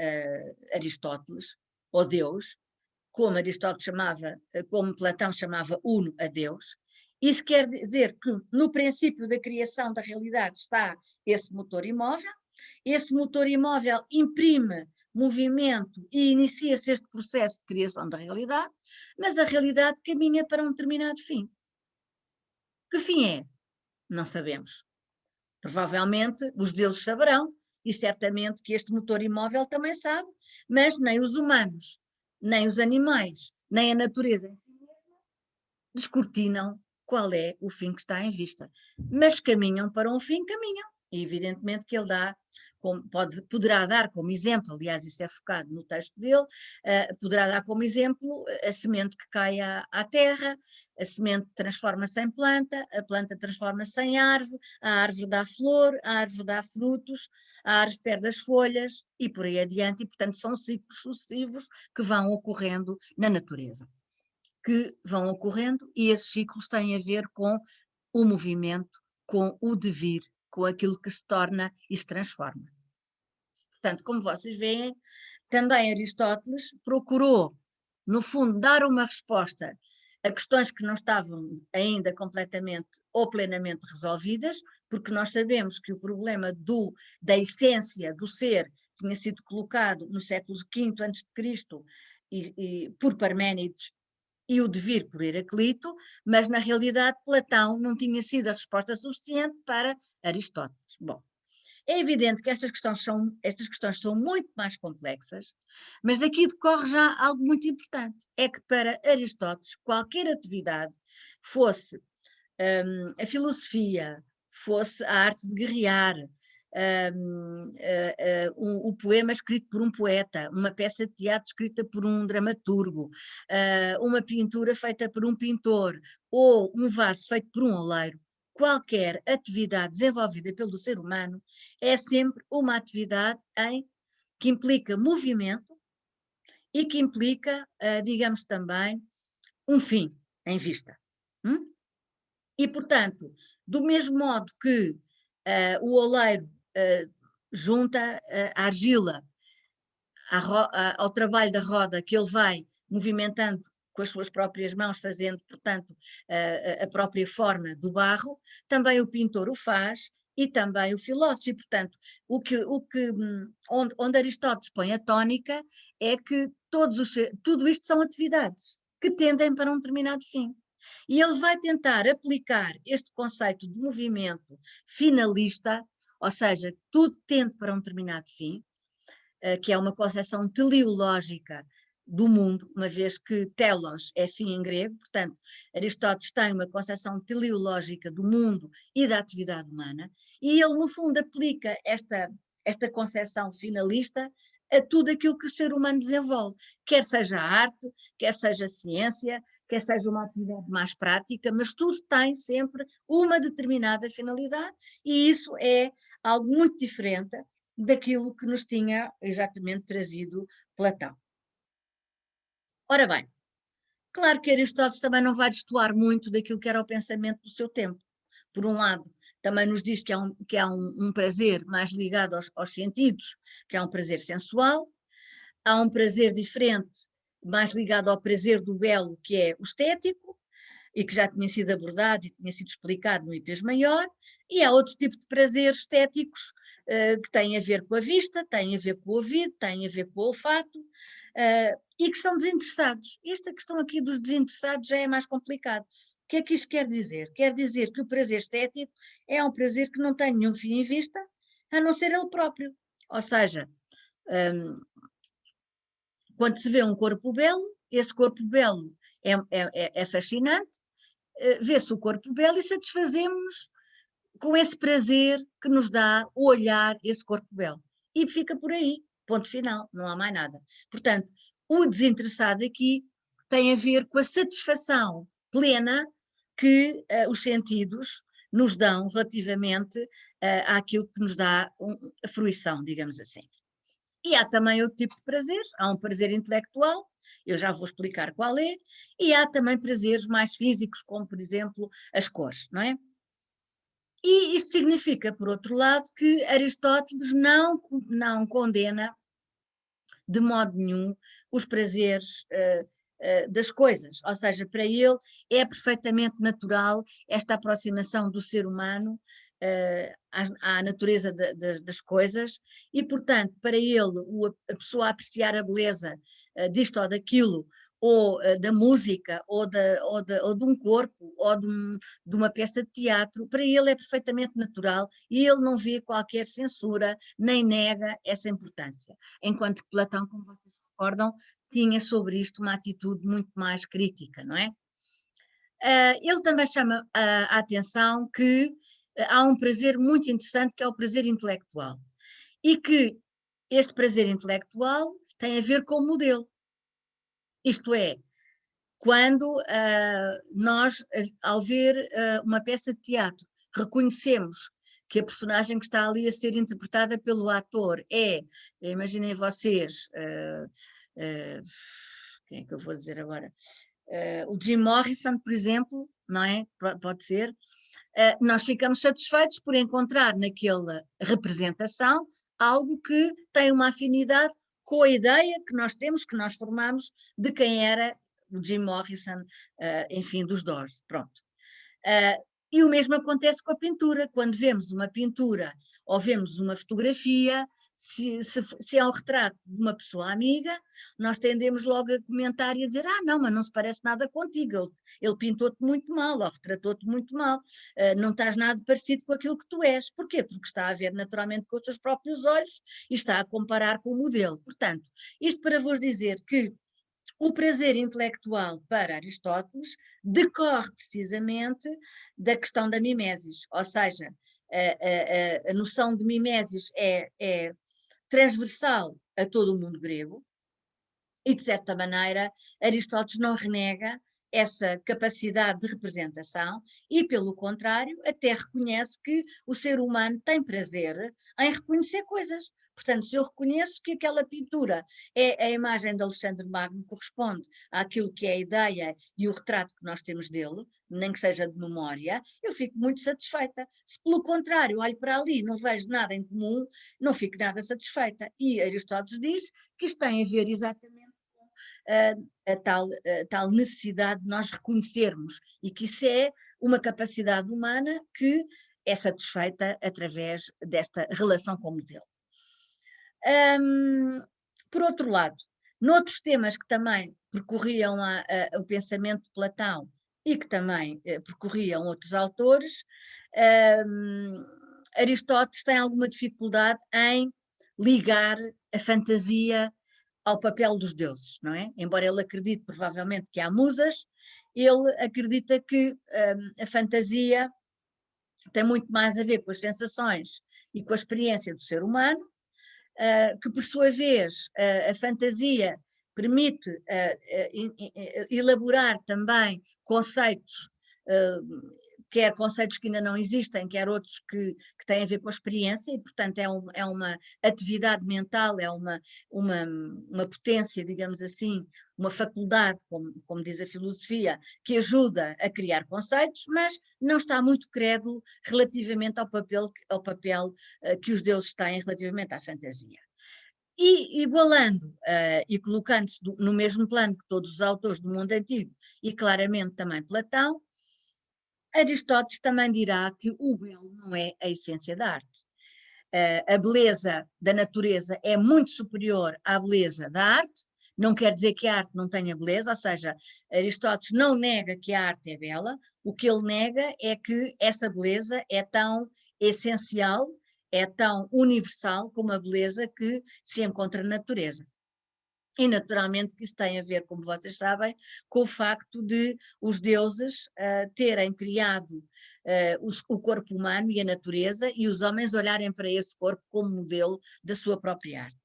Aristóteles, ou Deus, como Aristóteles chamava, como Platão chamava uno a Deus. Isso quer dizer que no princípio da criação da realidade está esse motor imóvel imprime movimento e inicia-se este processo de criação da realidade, mas a realidade caminha para um determinado fim. Que fim é? Não sabemos. Provavelmente os deuses saberão, e certamente que este motor imóvel também sabe, mas nem os humanos, nem os animais, nem a natureza descortinam qual é o fim que está em vista. Mas caminham para um fim, caminham. E evidentemente que ele poderá dar como exemplo, aliás isso é focado no texto dele, poderá dar como exemplo a semente que cai à terra, a semente transforma-se em planta, a planta transforma-se em árvore, a árvore dá flor, a árvore dá frutos, a árvore perde as folhas e por aí adiante, e portanto são ciclos sucessivos que vão ocorrendo na natureza. Que vão ocorrendo e esses ciclos têm a ver com o movimento, com o devir, com aquilo que se torna e se transforma. Portanto, como vocês veem, também Aristóteles procurou, no fundo, dar uma resposta a questões que não estavam ainda completamente ou plenamente resolvidas, porque nós sabemos que o problema da essência do ser tinha sido colocado no século V a.C. Por Parménides e o devir por Heraclito, mas na realidade Platão não tinha sido a resposta suficiente para Aristóteles. Bom, é evidente que estas questões são muito mais complexas, mas daqui decorre já algo muito importante, é que para Aristóteles qualquer atividade, fosse a filosofia, fosse a arte de guerrear, o poema escrito por um poeta, uma peça de teatro escrita por um dramaturgo, uma pintura feita por um pintor, ou um vaso feito por um oleiro, qualquer atividade desenvolvida pelo ser humano é sempre uma atividade que implica movimento e que implica, digamos também, um fim em vista. E, portanto, do mesmo modo que o oleiro junta a argila ao trabalho da roda que ele vai movimentando com as suas próprias mãos, fazendo, portanto, a própria forma do barro, também o pintor o faz e também o filósofo. E, portanto, onde Aristóteles põe a tónica é que tudo isto são atividades que tendem para um determinado fim. E ele vai tentar aplicar este conceito de movimento finalista, ou seja, tudo tende para um determinado fim, que é uma concepção teleológica do mundo, uma vez que telos é fim em grego, portanto, Aristóteles tem uma concepção teleológica do mundo e da atividade humana, e ele, no fundo, aplica esta concepção finalista a tudo aquilo que o ser humano desenvolve, quer seja a arte, quer seja a ciência, quer seja uma atividade mais prática, mas tudo tem sempre uma determinada finalidade, e isso é algo muito diferente daquilo que nos tinha exatamente trazido Platão. Ora bem, claro que Aristóteles também não vai destoar muito daquilo que era o pensamento do seu tempo. Por um lado, também nos diz que há um prazer mais ligado aos sentidos, que é um prazer sensual, há um prazer diferente, mais ligado ao prazer do belo, que é o estético, e que já tinha sido abordado e tinha sido explicado no Hipês Maior, e há outro tipo de prazeres estéticos que têm a ver com a vista, têm a ver com o ouvido, têm a ver com o olfato, e que são desinteressados. Esta questão aqui dos desinteressados já é mais complicado. O que é que isto quer dizer? Quer dizer que o prazer estético é um prazer que não tem nenhum fim em vista, a não ser ele próprio. Ou seja, quando se vê um corpo belo, esse corpo belo é fascinante, vê-se o corpo belo e satisfazemos com esse prazer que nos dá o olhar esse corpo belo. E fica por aí, ponto final, não há mais nada. Portanto, o desinteressado aqui tem a ver com a satisfação plena que os sentidos nos dão relativamente àquilo que nos dá a fruição, digamos assim. E há também outro tipo de prazer, há um prazer intelectual, eu já vou explicar qual é, e há também prazeres mais físicos, como por exemplo as cores, não é? E isto significa, por outro lado, que Aristóteles não condena de modo nenhum os prazeres das coisas, ou seja, para ele é perfeitamente natural esta aproximação do ser humano à natureza das coisas e, portanto, para ele a pessoa apreciar a beleza disto ou daquilo, ou da música, ou de um corpo, ou de uma peça de teatro, para ele é perfeitamente natural e ele não vê qualquer censura, nem nega essa importância. Enquanto que Platão, como vocês recordam, tinha sobre isto uma atitude muito mais crítica, não é? Ele também chama a atenção que há um prazer muito interessante que é o prazer intelectual e que este prazer intelectual tem a ver com o modelo. Isto é, quando nós, ao ver uma peça de teatro, reconhecemos que a personagem que está ali a ser interpretada pelo ator imaginem vocês, quem é que eu vou dizer agora? O Jim Morrison, por exemplo, não é? Pode ser. Nós ficamos satisfeitos por encontrar naquela representação algo que tem uma afinidade com a ideia que nós temos, que nós formamos de quem era o Jim Morrison, enfim, dos Doors, pronto. E o mesmo acontece com a pintura, quando vemos uma pintura ou vemos uma fotografia, se é um retrato de uma pessoa amiga, nós tendemos logo a comentar e a dizer, não, mas não se parece nada contigo, ele pintou-te muito mal, ou retratou-te muito mal, não estás nada parecido com aquilo que tu és. Porquê? Porque está a ver naturalmente com os seus próprios olhos e está a comparar com o modelo. Portanto, isto para vos dizer que o prazer intelectual para Aristóteles decorre precisamente da questão da mimesis, ou seja, a noção de mimesis é transversal a todo o mundo grego e, de certa maneira, Aristóteles não renega essa capacidade de representação e, pelo contrário, até reconhece que o ser humano tem prazer em reconhecer coisas. Portanto, se eu reconheço que aquela pintura a imagem de Alexandre Magno, corresponde àquilo que é a ideia e o retrato que nós temos dele, nem que seja de memória, eu fico muito satisfeita. Se pelo contrário olho para ali não vejo nada em comum, não fico nada satisfeita. E Aristóteles diz que isto tem a ver exatamente com a tal necessidade de nós reconhecermos e que isso é uma capacidade humana que é satisfeita através desta relação com o modelo. Por outro lado, noutros temas que também percorriam o pensamento de Platão e que também percorriam outros autores, Aristóteles tem alguma dificuldade em ligar a fantasia ao papel dos deuses, não é? Embora ele acredite provavelmente que há musas, ele acredita que a fantasia tem muito mais a ver com as sensações e com a experiência do ser humano, que por sua vez a fantasia permite elaborar também conceitos, quer conceitos que ainda não existem, quer outros que têm a ver com a experiência, e portanto é uma atividade mental, é uma potência, digamos assim, uma faculdade, como diz a filosofia, que ajuda a criar conceitos, mas não está muito crédulo relativamente ao papel que os deuses têm relativamente à fantasia. E igualando e colocando-se no mesmo plano que todos os autores do mundo antigo, e claramente também Platão, Aristóteles também dirá que o belo não é a essência da arte. A beleza da natureza é muito superior à beleza da arte, não quer dizer que a arte não tenha beleza, ou seja, Aristóteles não nega que a arte é bela, o que ele nega é que essa beleza é tão essencial, é tão universal como a beleza que se encontra na natureza. E naturalmente que isso tem a ver, como vocês sabem, com o facto de os deuses terem criado o corpo humano e a natureza e os homens olharem para esse corpo como modelo da sua própria arte.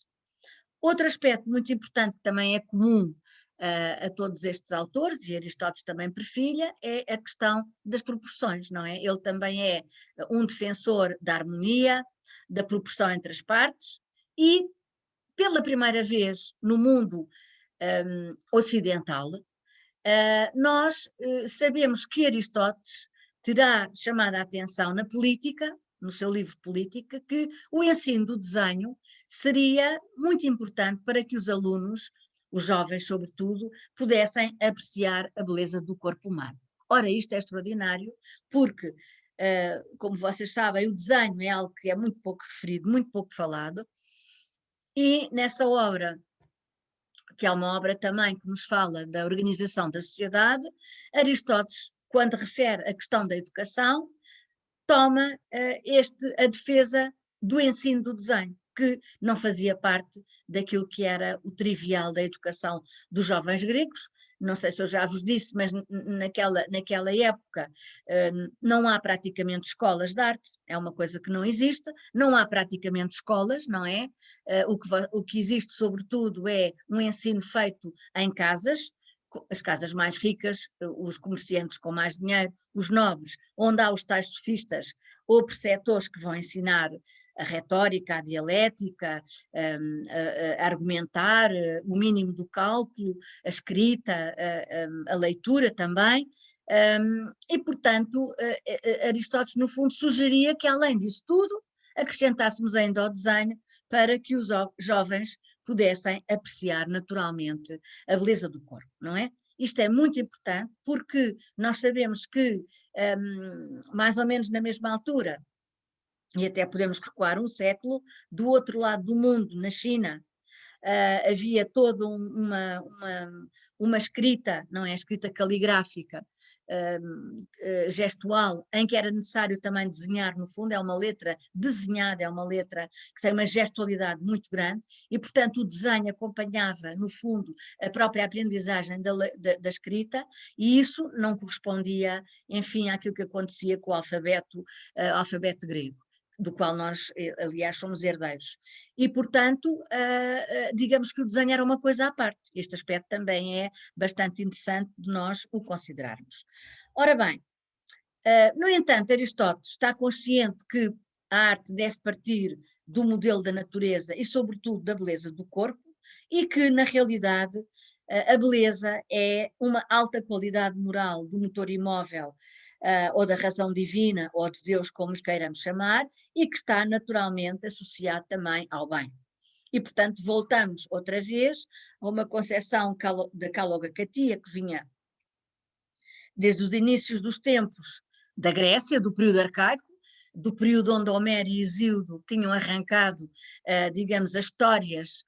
Outro aspecto muito importante que também é comum a todos estes autores, e Aristóteles também perfilha, é a questão das proporções, não é? Ele também é um defensor da harmonia, da proporção entre as partes, e pela primeira vez no mundo ocidental, nós sabemos que Aristóteles terá chamado a atenção na política, no seu livro Política, que o ensino do desenho seria muito importante para que os alunos, os jovens sobretudo, pudessem apreciar a beleza do corpo humano. Ora, isto é extraordinário, porque, como vocês sabem, o desenho é algo que é muito pouco referido, muito pouco falado, e nessa obra, que é uma obra também que nos fala da organização da sociedade, Aristóteles, quando refere a questão da educação, toma a defesa do ensino do desenho, que não fazia parte daquilo que era o trivial da educação dos jovens gregos. Não sei se eu já vos disse, mas naquela época não há praticamente escolas de arte, é uma coisa que não existe, não há praticamente escolas, não é? O que existe sobretudo é um ensino feito em casas, as casas mais ricas, os comerciantes com mais dinheiro, os nobres, onde há os tais sofistas ou preceptores que vão ensinar a retórica, a dialética, a argumentar, o mínimo do cálculo, a escrita, a leitura também, e portanto Aristóteles no fundo sugeria que além disso tudo acrescentássemos ainda o desenho para que os jovens pudessem apreciar naturalmente a beleza do corpo, não é? Isto é muito importante porque nós sabemos que mais ou menos na mesma altura, e até podemos recuar um século, do outro lado do mundo, na China, havia toda uma escrita, não é? Escrita caligráfica, gestual, em que era necessário também desenhar, no fundo, é uma letra desenhada, é uma letra que tem uma gestualidade muito grande, e portanto o desenho acompanhava, no fundo, a própria aprendizagem da escrita, e isso não correspondia, enfim, àquilo que acontecia com o alfabeto grego, do qual nós, aliás, somos herdeiros. E, portanto, digamos que o desenho era uma coisa à parte. Este aspecto também é bastante interessante de nós o considerarmos. Ora bem, no entanto, Aristóteles está consciente que a arte deve partir do modelo da natureza e, sobretudo, da beleza do corpo, e que, na realidade, a beleza é uma alta qualidade moral do motor imóvel ou da razão divina, ou de Deus, como lhe queiramos chamar, e que está naturalmente associado também ao bem. E, portanto, voltamos outra vez a uma concepção da calogacatia que vinha desde os inícios dos tempos da Grécia, do período arcaico, do período onde Homero e Hesíodo tinham arrancado, digamos, as histórias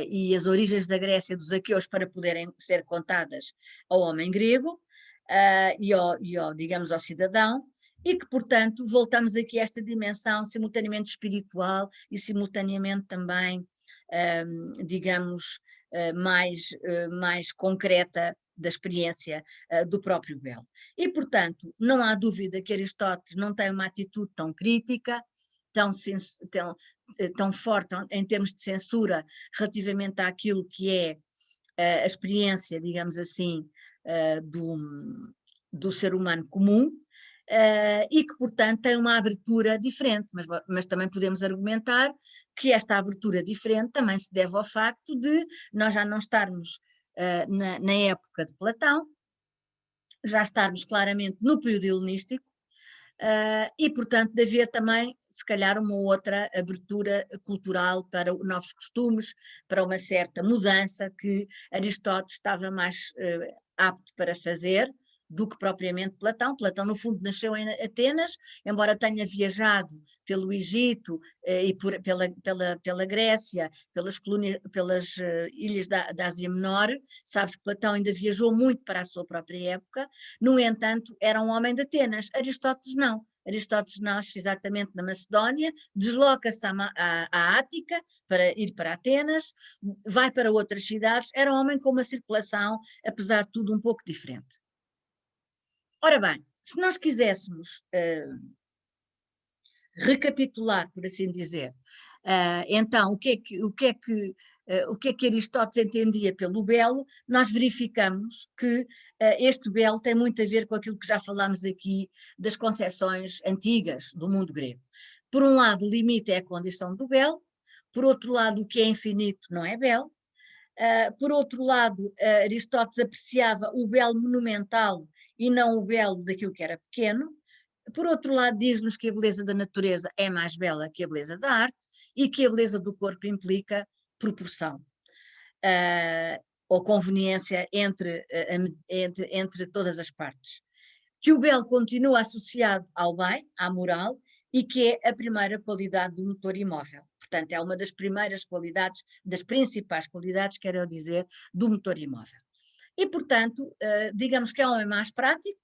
e as origens da Grécia dos aqueus para poderem ser contadas ao homem grego, digamos, ao cidadão, e que, portanto, voltamos aqui a esta dimensão simultaneamente espiritual e simultaneamente também, digamos, mais concreta da experiência do próprio belo. E, portanto, não há dúvida que Aristóteles não tem uma atitude tão crítica, tão forte em termos de censura relativamente àquilo que é a experiência, digamos assim, do ser humano comum, e que, portanto, tem uma abertura diferente, mas também podemos argumentar que esta abertura diferente também se deve ao facto de nós já não estarmos na época de Platão, já estarmos claramente no período helenístico, e, portanto, de haver também, se calhar, uma outra abertura cultural para novos costumes, para uma certa mudança que Aristóteles estava mais apto para fazer, do que propriamente Platão. Platão, no fundo, nasceu em Atenas, embora tenha viajado pelo Egito e pela Grécia, pelas ilhas da Ásia Menor. Sabe-se que Platão ainda viajou muito para a sua própria época, no entanto, era um homem de Atenas. Aristóteles não. Aristóteles nasce exatamente na Macedónia, desloca-se à Ática para ir para Atenas, vai para outras cidades, era um homem com uma circulação, apesar de tudo, um pouco diferente. Ora bem, se nós quiséssemos recapitular, por assim dizer, então o que é que Aristóteles entendia pelo belo, nós verificamos que este belo tem muito a ver com aquilo que já falámos aqui das concepções antigas do mundo grego. Por um lado, o limite é a condição do belo, por outro lado, o que é infinito não é belo, por outro lado, Aristóteles apreciava o belo monumental e não o belo daquilo que era pequeno. Por outro lado, diz-nos que a beleza da natureza é mais bela que a beleza da arte e que a beleza do corpo implica proporção, ou conveniência entre todas as partes. Que o belo continua associado ao bem, à moral, e que é a primeira qualidade do motor imóvel. Portanto, é uma das primeiras qualidades, das principais qualidades, quero dizer, do motor imóvel. E, portanto, digamos que é um homem mais prático,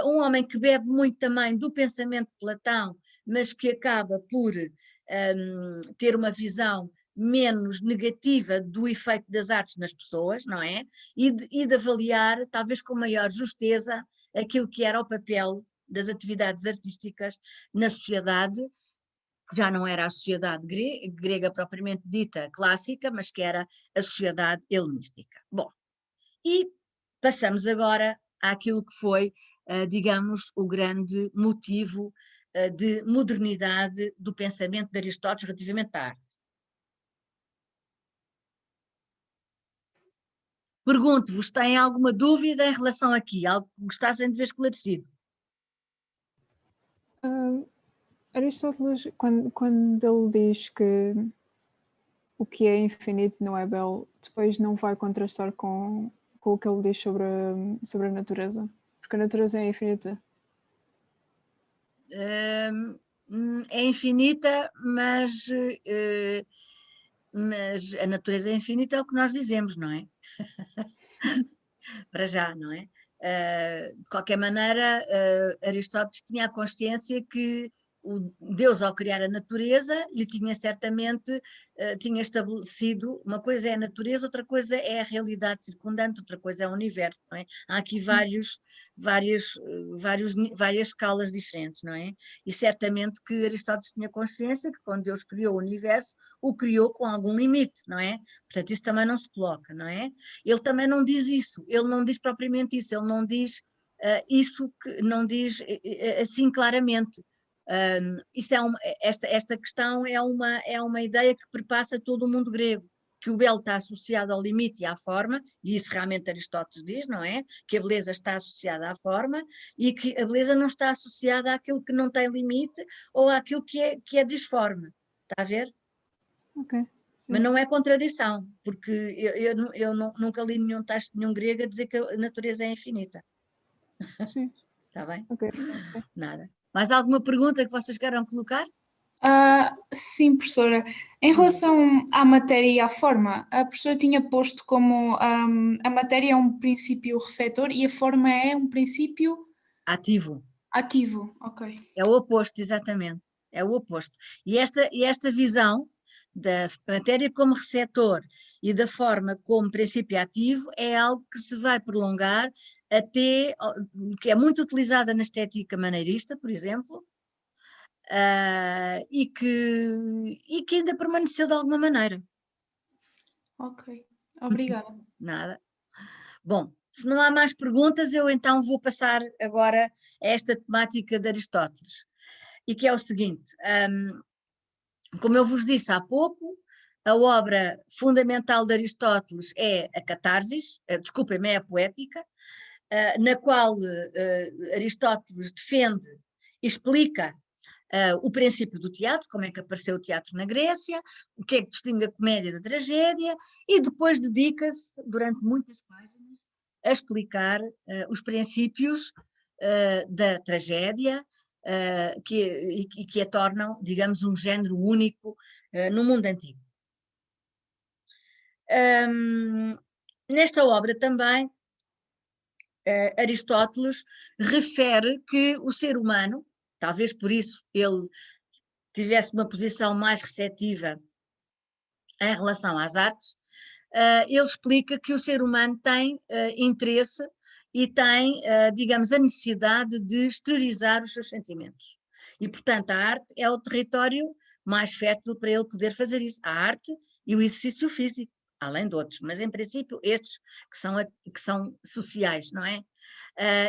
um homem que bebe muito também do pensamento de Platão, mas que acaba por ter uma visão menos negativa do efeito das artes nas pessoas, não é? E de avaliar, talvez com maior justeza, aquilo que era o papel das atividades artísticas na sociedade, que já não era a sociedade grega propriamente dita clássica, mas que era a sociedade helenística. Bom, e passamos agora àquilo que foi, digamos, o grande motivo de modernidade do pensamento de Aristóteles relativamente à arte. Pergunto-vos, têm alguma dúvida em relação aqui? Algo que gostassem de ver esclarecido? Aristóteles, quando ele diz que o que é infinito não é belo, depois não vai contrastar com o que ele diz sobre a natureza, porque a natureza é infinita. É infinita, mas a natureza é infinita, é o que nós dizemos, não é? Para já, não é? De qualquer maneira, Aristóteles tinha a consciência que o Deus, ao criar a natureza, lhe tinha certamente tinha estabelecido, uma coisa é a natureza, outra coisa é a realidade circundante, outra coisa é o universo, não é? Há aqui várias escalas diferentes, não é? E certamente que Aristóteles tinha consciência que quando Deus criou o universo, o criou com algum limite, não é? Portanto, isso também não se coloca, não é? Ele também não diz isso, ele não diz propriamente isso, ele não diz isso, que não diz assim claramente. Isso esta questão é uma ideia que perpassa todo o mundo grego, que o belo está associado ao limite e à forma, e isso realmente Aristóteles diz, não é? Que a beleza está associada à forma e que a beleza não está associada àquilo que não tem limite ou àquilo que é disforme. Está a ver? Ok. Sim. Mas não é contradição, porque eu nunca li nenhum texto nenhum grego a dizer que a natureza é infinita. Sim. Está bem? Ok. Nada. Mais alguma pergunta que vocês queiram colocar? Sim, professora. Em relação à matéria e à forma, a professora tinha posto como a matéria é um princípio receptor e a forma é um princípio Ativo. ativo. Ok. É o oposto, exatamente. É o oposto. E esta visão da matéria como receptor e da forma como princípio ativo é algo que se vai prolongar até, que é muito utilizada na estética maneirista, por exemplo, e que ainda permaneceu de alguma maneira. Ok. Obrigada. Nada. Bom, se não há mais perguntas, eu então vou passar agora a esta temática de Aristóteles, e que é o seguinte, como eu vos disse há pouco, a obra fundamental de Aristóteles é a Catarsis, desculpem-me, é a Poética, na qual Aristóteles defende, explica o princípio do teatro, como é que apareceu o teatro na Grécia, o que é que distingue a comédia da tragédia, e depois dedica-se, durante muitas páginas, a explicar os princípios da tragédia que a tornam, digamos, um género único no mundo antigo. Nesta obra também, Aristóteles refere que o ser humano, talvez por isso ele tivesse uma posição mais receptiva em relação às artes, ele explica que o ser humano tem interesse e tem, digamos, a necessidade de exteriorizar os seus sentimentos. E, portanto, a arte é o território mais fértil para ele poder fazer isso. A arte e o exercício físico, além de outros, mas em princípio estes que são sociais, não é?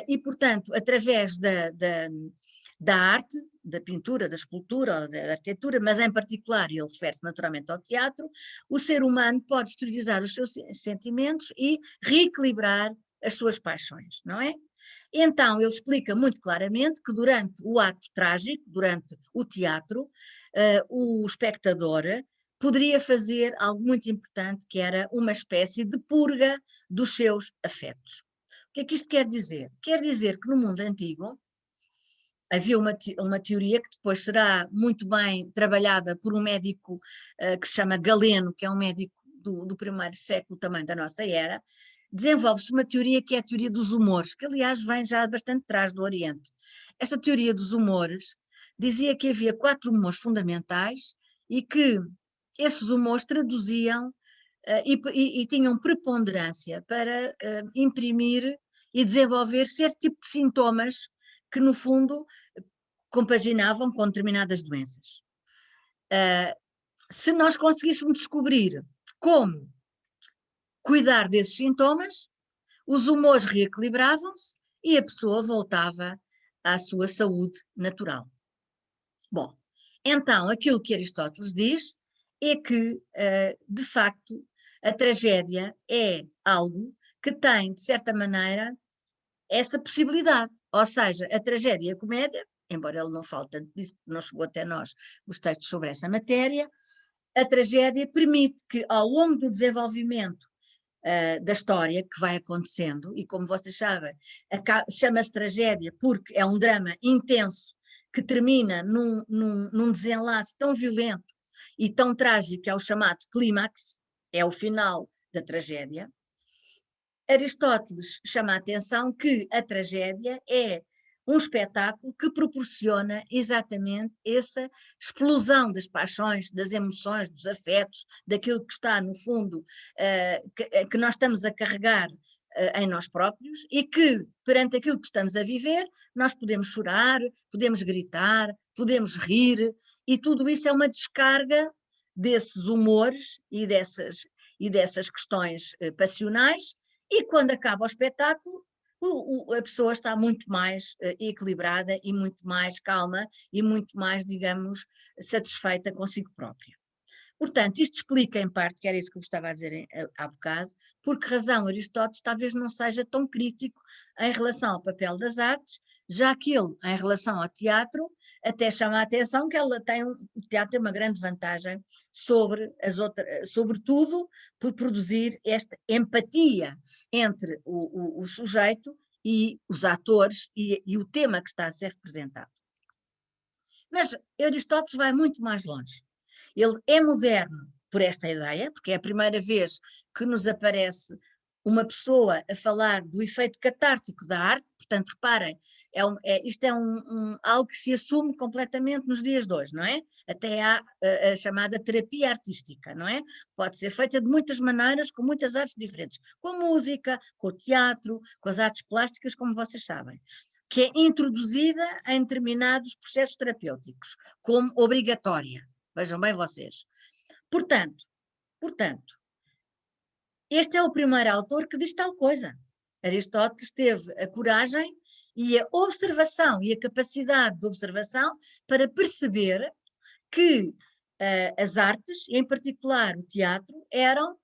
E, portanto, através da arte, da pintura, da escultura, da arquitetura, mas em particular, ele refere-se naturalmente ao teatro, o ser humano pode exteriorizar os seus sentimentos e reequilibrar as suas paixões, não é? Então, ele explica muito claramente que durante o ato trágico, durante o teatro, o espectador poderia fazer algo muito importante, que era uma espécie de purga dos seus afetos. O que é que isto quer dizer? Quer dizer que no mundo antigo havia uma teoria que depois será muito bem trabalhada por um médico que se chama Galeno, que é um médico do primeiro século também da nossa era. Desenvolve-se uma teoria que é a teoria dos humores, que aliás vem já bastante atrás do Oriente. Esta teoria dos humores dizia que havia 4 humores fundamentais e que esses humores traduziam e tinham preponderância para imprimir e desenvolver certo tipo de sintomas que, no fundo, compaginavam com determinadas doenças. Se nós conseguíssemos descobrir como cuidar desses sintomas, os humores reequilibravam-se e a pessoa voltava à sua saúde natural. Bom, então, aquilo que Aristóteles diz é que, de facto, a tragédia é algo que tem, de certa maneira, essa possibilidade. Ou seja, a tragédia e a comédia, embora ele não fale tanto disso, porque não chegou até nós os textos sobre essa matéria, a tragédia permite que, ao longo do desenvolvimento da história que vai acontecendo, e como vocês sabem, chama-se tragédia porque é um drama intenso que termina num desenlace tão violento e tão trágico, que é o chamado clímax, é o final da tragédia. Aristóteles chama a atenção que a tragédia é um espetáculo que proporciona exatamente essa explosão das paixões, das emoções, dos afetos, daquilo que está no fundo, que nós estamos a carregar em nós próprios e que, perante aquilo que estamos a viver, nós podemos chorar, podemos gritar, podemos rir, e tudo isso é uma descarga desses humores e dessas questões passionais, e quando acaba o espetáculo, a pessoa está muito mais equilibrada e muito mais calma e muito mais, digamos, satisfeita consigo própria. Portanto, isto explica em parte, que era isso que eu estava a dizer há bocado, por que razão Aristóteles talvez não seja tão crítico em relação ao papel das artes, já que ele, em relação ao teatro, até chama a atenção que o teatro tem uma grande vantagem sobre as outras, sobretudo por produzir esta empatia entre o sujeito e os atores e o tema que está a ser representado. Mas Aristóteles vai muito mais longe. Ele é moderno por esta ideia, porque é a primeira vez que nos aparece uma pessoa a falar do efeito catártico da arte. Portanto, reparem, isto é algo que se assume completamente nos dias de hoje, não é? Até há a chamada terapia artística, não é? Pode ser feita de muitas maneiras, com muitas artes diferentes, com a música, com o teatro, com as artes plásticas, como vocês sabem, que é introduzida em determinados processos terapêuticos, como obrigatória. Vejam bem vocês. Portanto, este é o primeiro autor que diz tal coisa. Aristóteles teve a coragem e a observação e a capacidade de observação para perceber que as artes, em particular o teatro, eram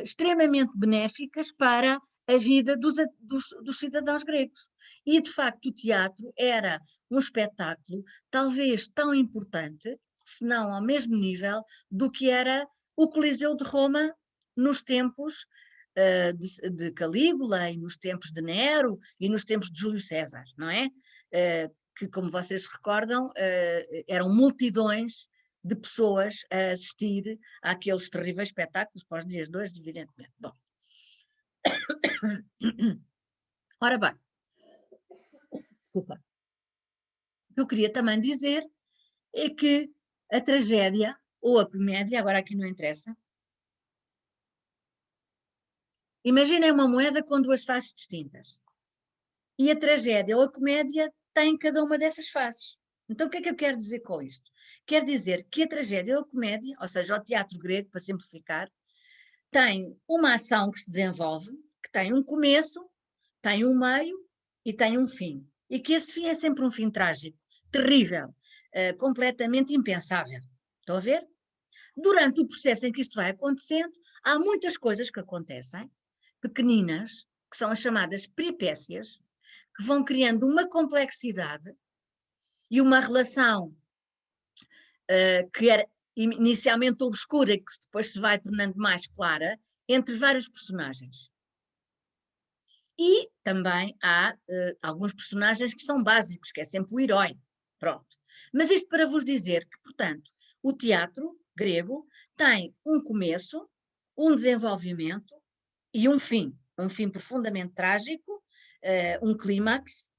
extremamente benéficas para a vida dos cidadãos gregos. E, de facto, o teatro era um espetáculo talvez tão importante, se não ao mesmo nível, do que era o Coliseu de Roma nos tempos de Calígula e nos tempos de Nero e nos tempos de Júlio César, não é? Que, como vocês se recordam, eram multidões de pessoas a assistir àqueles terríveis espetáculos para os dias de hoje, evidentemente. Bom. Ora bem, desculpa. O que eu queria também dizer é que a tragédia ou a comédia, agora aqui não interessa, imaginem uma moeda com duas faces distintas. E a tragédia ou a comédia tem cada uma dessas faces. Então o que é que eu quero dizer com isto? Quero dizer que a tragédia ou a comédia, ou seja, o teatro grego, para simplificar, tem uma ação que se desenvolve, que tem um começo, tem um meio e tem um fim. E que esse fim é sempre um fim trágico, terrível, completamente impensável. Estão a ver? Durante o processo em que isto vai acontecendo, há muitas coisas que acontecem, pequeninas, que são as chamadas peripécias, que vão criando uma complexidade e uma relação que era inicialmente obscura e que depois se vai tornando mais clara entre vários personagens. E também há alguns personagens que são básicos, que é sempre o herói. Pronto. Mas isto para vos dizer que, portanto, o teatro grego tem um começo, um desenvolvimento e um fim profundamente trágico, um clímax,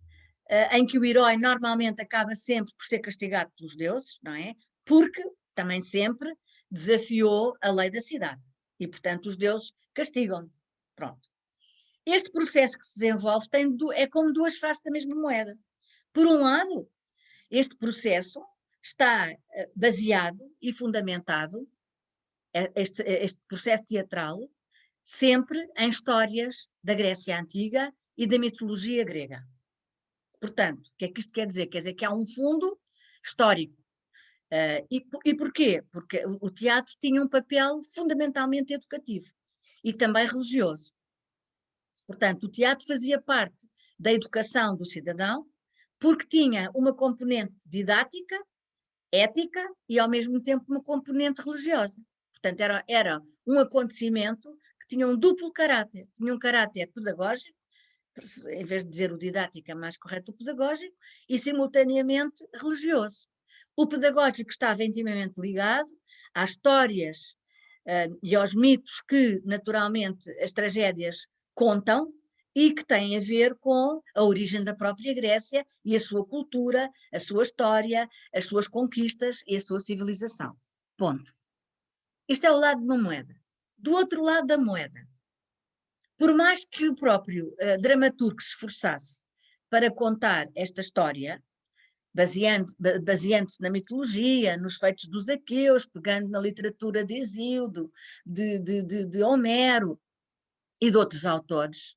em que o herói normalmente acaba sempre por ser castigado pelos deuses, não é? Porque também sempre desafiou a lei da cidade. E, portanto, os deuses castigam-no. Pronto. Este processo que se desenvolve é como duas faces da mesma moeda. Por um lado, este processo está baseado e fundamentado, este processo teatral, sempre em histórias da Grécia Antiga e da mitologia grega. Portanto, o que é que isto quer dizer? Quer dizer que há um fundo histórico. E porquê? Porque o teatro tinha um papel fundamentalmente educativo e também religioso. Portanto, o teatro fazia parte da educação do cidadão porque tinha uma componente didática, ética e ao mesmo tempo uma componente religiosa. Portanto, era um acontecimento que tinha um duplo caráter. Tinha um caráter pedagógico, em vez de dizer o didático é mais correto o pedagógico, e simultaneamente religioso. O pedagógico estava intimamente ligado às histórias e aos mitos que, naturalmente, as tragédias contam e que têm a ver com a origem da própria Grécia e a sua cultura, a sua história, as suas conquistas e a sua civilização. Ponto. Isto é o lado de uma moeda. Do outro lado da moeda, por mais que o próprio dramaturgo se esforçasse para contar esta história, baseando-se na mitologia, nos feitos dos aqueus, pegando na literatura de Hesíodo, de Homero e de outros autores,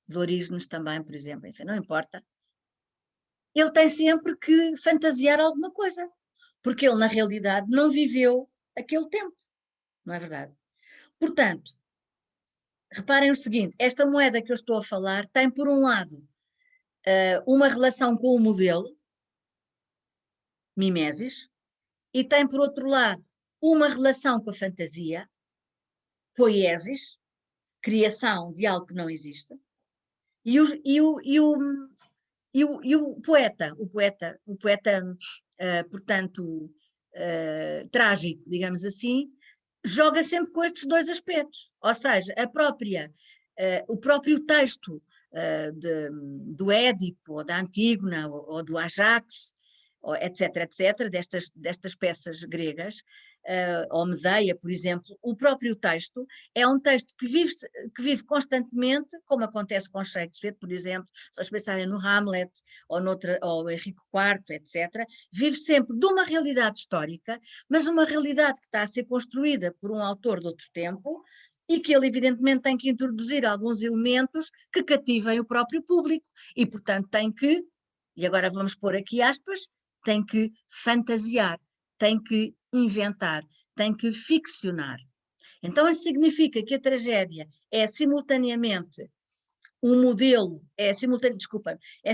de Orígenes também, por exemplo, enfim, não importa, ele tem sempre que fantasiar alguma coisa, porque ele na realidade não viveu aquele tempo, não é verdade? Portanto, reparem o seguinte, esta moeda que eu estou a falar tem por um lado uma relação com o modelo, mimesis, e tem por outro lado uma relação com a fantasia, poiesis, criação de algo que não existe, e o poeta, portanto, trágico, digamos assim, joga sempre com estes dois aspectos, ou seja, o próprio texto do Édipo, ou da Antígona, ou do Ajax, etc., destas peças gregas, ou Medeia, por exemplo, o próprio texto é um texto que vive constantemente, como acontece com Shakespeare, por exemplo, se vocês pensarem no Hamlet, ou Henrique IV, etc., vive sempre de uma realidade histórica, mas uma realidade que está a ser construída por um autor de outro tempo, e que ele evidentemente tem que introduzir alguns elementos que cativem o próprio público, e portanto tem que, e agora vamos pôr aqui aspas, tem que fantasiar, tem que inventar, tem que ficcionar. Então isso significa que a tragédia é simultaneamente um modelo, é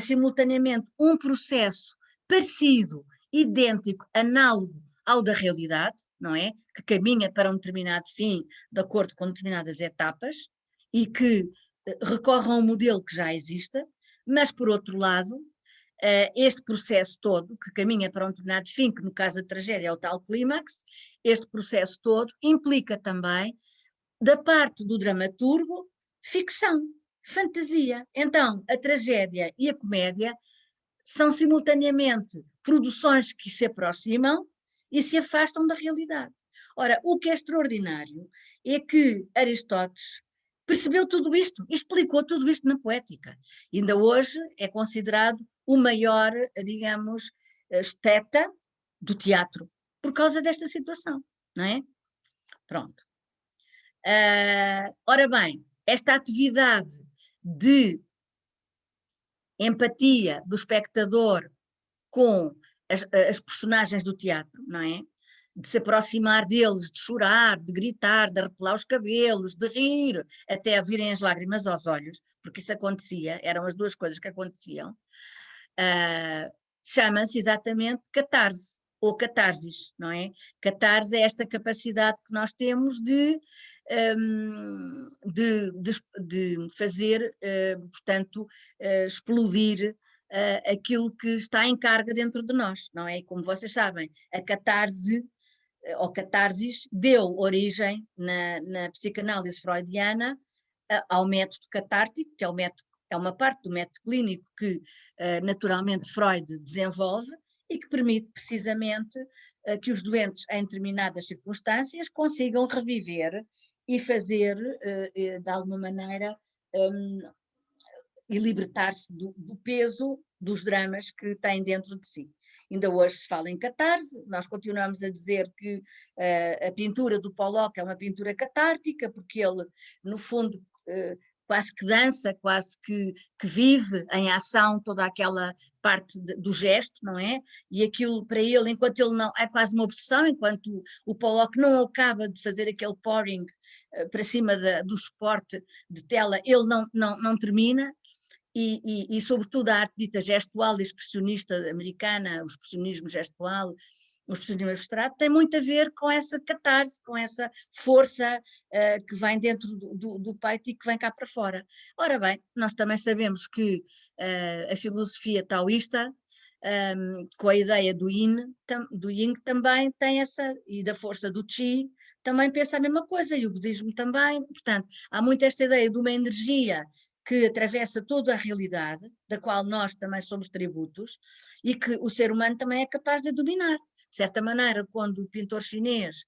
simultaneamente um processo parecido, idêntico, análogo ao da realidade, não é? Que caminha para um determinado fim de acordo com determinadas etapas, e que recorram a um modelo que já existe, mas por outro lado, este processo todo, que caminha para um determinado fim, que no caso da tragédia é o tal clímax, este processo todo implica também, da parte do dramaturgo, ficção, fantasia. Então, a tragédia e a comédia são simultaneamente produções que se aproximam e se afastam da realidade. Ora, o que é extraordinário é que Aristóteles percebeu tudo isto, explicou tudo isto na poética. Ainda hoje é considerado o maior, digamos, esteta do teatro, por causa desta situação, não é? Pronto. Ora bem, esta atividade de empatia do espectador com as personagens do teatro, não é? De se aproximar deles, de chorar, de gritar, de arrepelar os cabelos, de rir, até virem as lágrimas aos olhos, porque isso acontecia, eram as duas coisas que aconteciam, chama-se exatamente catarse, ou catarsis, não é? Catarse é esta capacidade que nós temos de fazer, portanto, explodir aquilo que está em carga dentro de nós, não é? E como vocês sabem, a catarse ou catarsis deu origem na psicanálise freudiana ao método catártico, que é uma parte do método clínico que naturalmente Freud desenvolve e que permite precisamente que os doentes em determinadas circunstâncias consigam reviver e fazer de alguma maneira e libertar-se do peso dos dramas que têm dentro de si. Ainda hoje se fala em catarse, nós continuamos a dizer que a pintura do Pollock é uma pintura catártica, porque ele, no fundo, quase que dança, quase que vive em ação toda aquela parte do gesto, não é? E aquilo para ele, enquanto ele não, é quase uma obsessão, enquanto o Pollock não acaba de fazer aquele pouring para cima do suporte de tela, ele não termina. E sobretudo a arte dita gestual e expressionista americana, o expressionismo gestual, o expressionismo abstrato, tem muito a ver com essa catarse, com essa força que vem dentro do peito e que vem cá para fora. Ora bem, nós também sabemos que a filosofia taoísta, com a ideia do yin também tem essa, e da força do chi, também pensa a mesma coisa, e o budismo também. Portanto, há muito esta ideia de uma energia que atravessa toda a realidade, da qual nós também somos tributos, e que o ser humano também é capaz de dominar. De certa maneira, quando o pintor chinês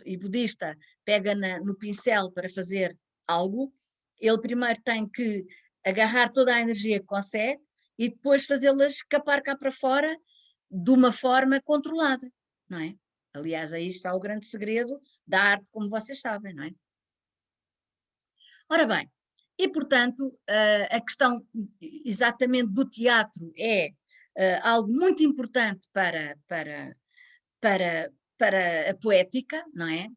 e budista pega no pincel para fazer algo, ele primeiro tem que agarrar toda a energia que consegue e depois fazê-la escapar cá para fora de uma forma controlada, não é? Aliás, aí está o grande segredo da arte, como vocês sabem, não é? Ora bem, e, portanto, a questão exatamente do teatro é algo muito importante para a poética, não é?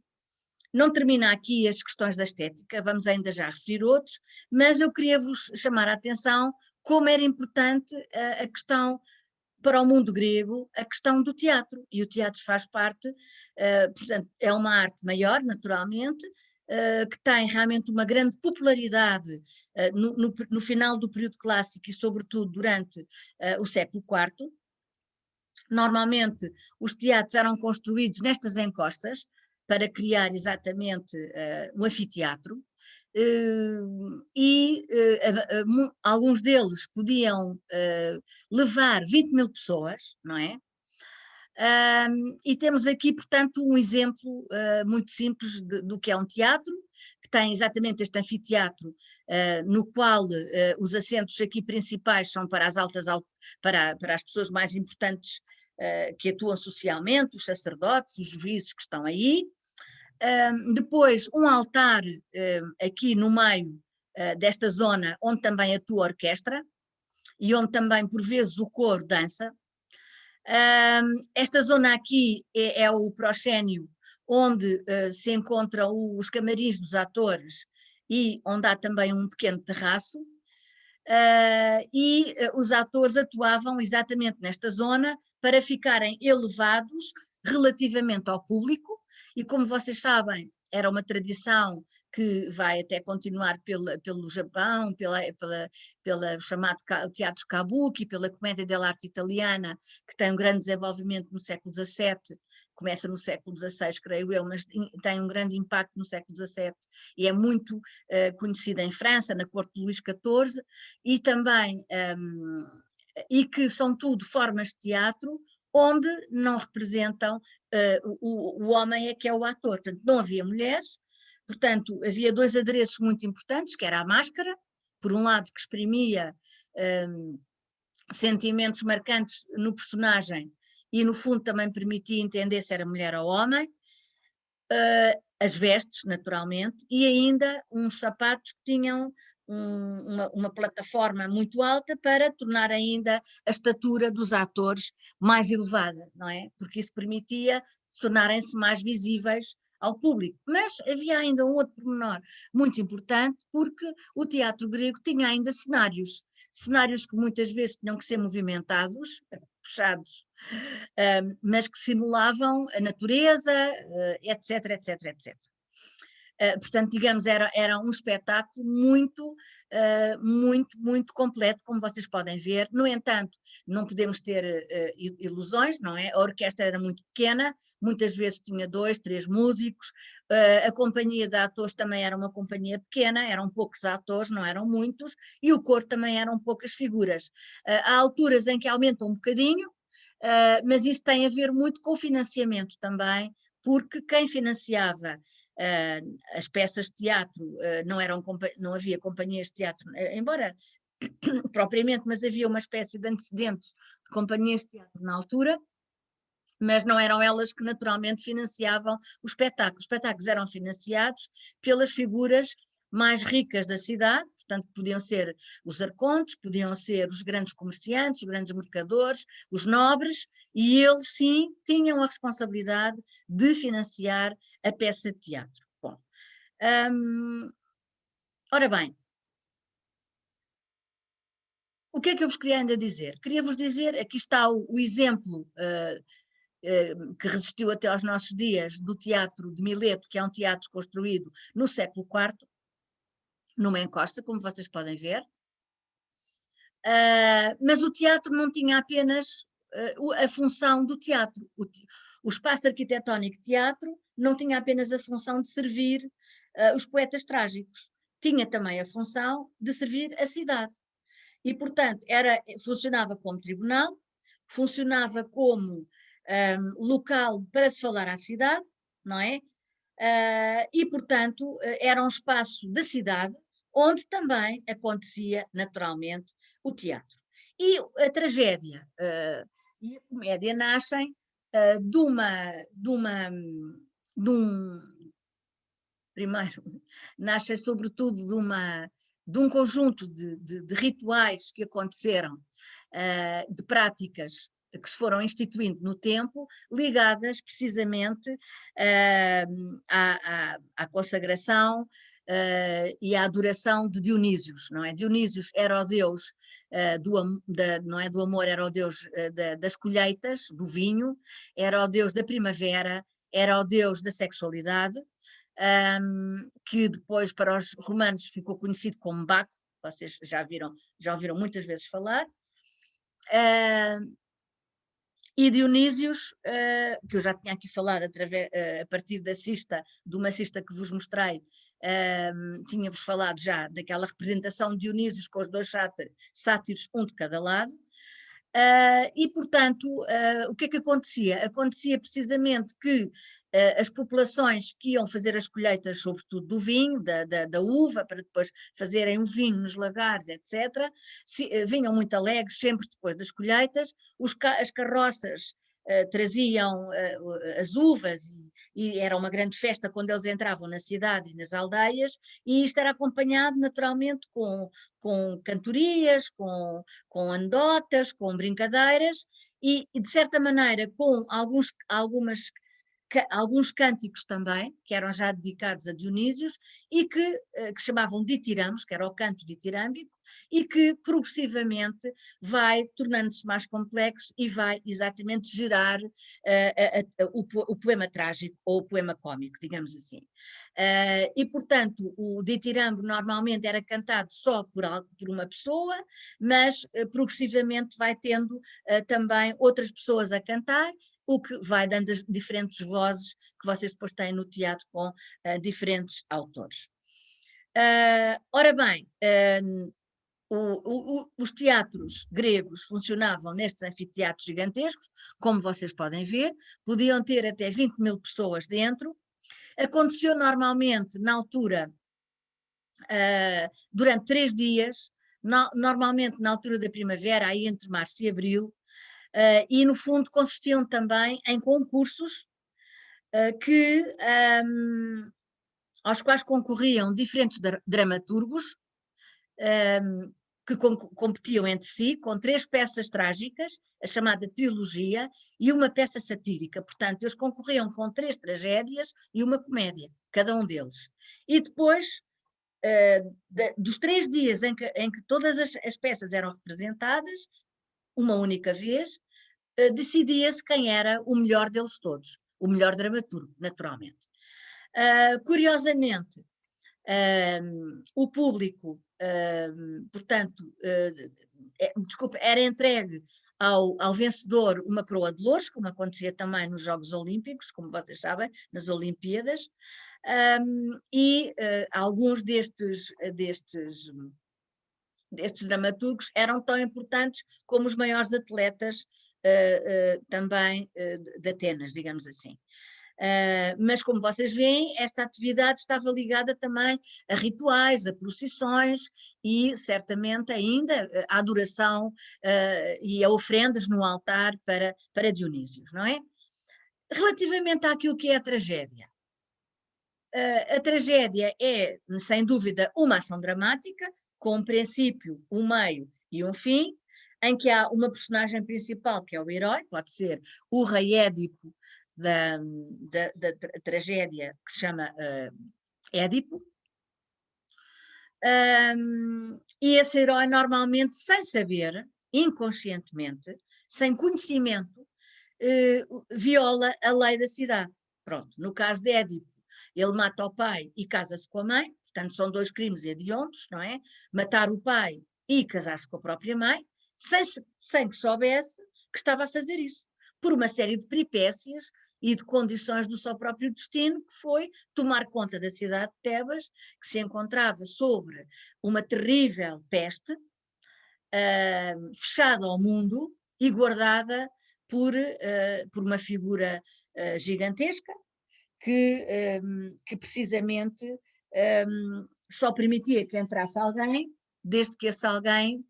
Não termina aqui as questões da estética, vamos ainda já referir outros, mas eu queria vos chamar a atenção como era importante a questão para o mundo grego, a questão do teatro, e o teatro faz parte, portanto, é uma arte maior, naturalmente, que tem realmente uma grande popularidade no final do período clássico e sobretudo durante o século IV. Normalmente os teatros eram construídos nestas encostas para criar exatamente um anfiteatro, alguns deles podiam levar 20.000 pessoas, não é? E temos aqui, portanto, um exemplo muito simples do que é um teatro, que tem exatamente este anfiteatro, no qual os assentos aqui principais são para para as pessoas mais importantes que atuam socialmente, os sacerdotes, os juízes que estão aí. Depois, um altar aqui no meio desta zona, onde também atua a orquestra e onde também, por vezes, o coro dança. Esta zona aqui é o proscénio, onde se encontram os camarins dos atores e onde há também um pequeno terraço, os atores atuavam exatamente nesta zona para ficarem elevados relativamente ao público, e como vocês sabem, era uma tradição que vai até continuar pelo Japão, pela chamado teatro kabuki, pela comédia dell'arte italiana, que tem um grande desenvolvimento no século XVII, começa no século XVI, creio eu, mas tem um grande impacto no século XVII e é muito conhecida em França, na corte de Luís XIV, e também, e que são tudo formas de teatro onde não representam, o homem é que é o ator, portanto não havia mulheres. Portanto, havia dois adereços muito importantes, que era a máscara, por um lado que exprimia sentimentos marcantes no personagem e no fundo também permitia entender se era mulher ou homem, as vestes, naturalmente, e ainda uns sapatos que tinham uma plataforma muito alta para tornar ainda a estatura dos atores mais elevada, não é? Porque isso permitia tornarem-se mais visíveis ao público. Mas havia ainda um outro pormenor muito importante, porque o teatro grego tinha ainda cenários que muitas vezes tinham que ser movimentados, puxados, mas que simulavam a natureza, etc, etc, etc. Portanto, digamos, era um espetáculo muito completo, como vocês podem ver. No entanto, não podemos ter ilusões, não é? A orquestra era muito pequena, muitas vezes tinha 2, 3 músicos, a companhia de atores também era uma companhia pequena, eram poucos atores, não eram muitos, e o coro também eram poucas figuras. Há alturas em que aumenta um bocadinho, mas isso tem a ver muito com o financiamento também, porque quem financiava as peças de teatro, não havia companhias de teatro, embora propriamente, mas havia uma espécie de antecedentes de companhias de teatro na altura, mas não eram elas que naturalmente financiavam os espetáculos. Os espetáculos eram financiados pelas figuras mais ricas da cidade, portanto podiam ser os arcontes, podiam ser os grandes comerciantes, os grandes mercadores, os nobres, e eles sim tinham a responsabilidade de financiar a peça de teatro. Bom, ora bem, o que é que eu vos queria ainda dizer? Queria vos dizer, aqui está o exemplo que resistiu até aos nossos dias, do teatro de Mileto, que é um teatro construído no século IV, numa encosta, como vocês podem ver. Mas o teatro não tinha apenas a função do teatro. O espaço arquitetónico de teatro não tinha apenas a função de servir os poetas trágicos, tinha também a função de servir a cidade. E, portanto, funcionava como tribunal, funcionava como local para se falar à cidade, não é? E, portanto, era um espaço da cidade onde também acontecia naturalmente o teatro. E a tragédia e a comédia nascem primeiro, nascem sobretudo de um conjunto de rituais que aconteceram, de práticas que se foram instituindo no tempo, ligadas precisamente à consagração e à adoração de Dionísios, não é? Dionísios era o deus não é, do amor, era o deus das colheitas, do vinho, era o deus da primavera, era o deus da sexualidade, que depois para os romanos ficou conhecido como Baco, vocês já ouviram muitas vezes falar. E Dionísios, que eu já tinha aqui falado a partir de uma cista que vos mostrei, tinha-vos falado já daquela representação de Dionísios com os 2 sátiros, um de cada lado, e portanto, o que é que acontecia? Acontecia precisamente que as populações que iam fazer as colheitas, sobretudo do vinho, da uva, para depois fazerem o vinho nos lagares, etc., vinham muito alegres, sempre depois das colheitas, as carroças traziam as uvas e era uma grande festa quando eles entravam na cidade e nas aldeias, e isto era acompanhado naturalmente com cantorias, com anedotas, com brincadeiras e de certa maneira com algumas alguns cânticos também, que eram já dedicados a Dionísios, e que chamavam ditirambos, que era o canto ditirâmbico, e que progressivamente vai tornando-se mais complexo e vai exatamente gerar o poema trágico ou o poema cómico, digamos assim. E, portanto, o ditirambo normalmente era cantado só por uma pessoa, mas progressivamente vai tendo também outras pessoas a cantar, o que vai dando as diferentes vozes que vocês depois têm no teatro com diferentes autores. Ora bem, os teatros gregos funcionavam nestes anfiteatros gigantescos, como vocês podem ver, podiam ter até 20 mil pessoas dentro. Aconteceu normalmente na altura, durante 3 dias, normalmente na altura da primavera, aí entre março e abril, e no fundo consistiam também em concursos aos quais concorriam diferentes dramaturgos, que competiam entre si com 3 peças trágicas, a chamada trilogia, e uma peça satírica. Portanto, eles concorriam com 3 tragédias e uma comédia, cada um deles. E depois, dos 3 dias em que todas as peças eram representadas, uma única vez, decidia-se quem era o melhor deles todos, o melhor dramaturgo, naturalmente. Curiosamente, o público, portanto, era entregue ao vencedor uma coroa de louros, como acontecia também nos Jogos Olímpicos, como vocês sabem, nas Olimpíadas, e alguns destes dramaturgos eram tão importantes como os maiores atletas também de Atenas, digamos assim. Mas como vocês veem, esta atividade estava ligada também a rituais, a procissões e certamente ainda à adoração e a ofrendas no altar para Dionísios, não é? Relativamente àquilo que é a tragédia. A tragédia é, sem dúvida, uma ação dramática, com um princípio, um meio e um fim, em que há uma personagem principal, que é o herói, pode ser o rei Édipo da tragédia, que se chama Édipo, e esse herói normalmente, sem saber, inconscientemente, sem conhecimento, viola a lei da cidade. Pronto, no caso de Édipo, ele mata o pai e casa-se com a mãe, portanto são 2 crimes hediondos, não é? Matar o pai e casar-se com a própria mãe, sem que soubesse que estava a fazer isso, por uma série de peripécias e de condições do seu próprio destino, que foi tomar conta da cidade de Tebas, que se encontrava sobre uma terrível peste, fechada ao mundo e guardada por uma figura gigantesca, que precisamente só permitia que entrasse alguém, desde que esse alguém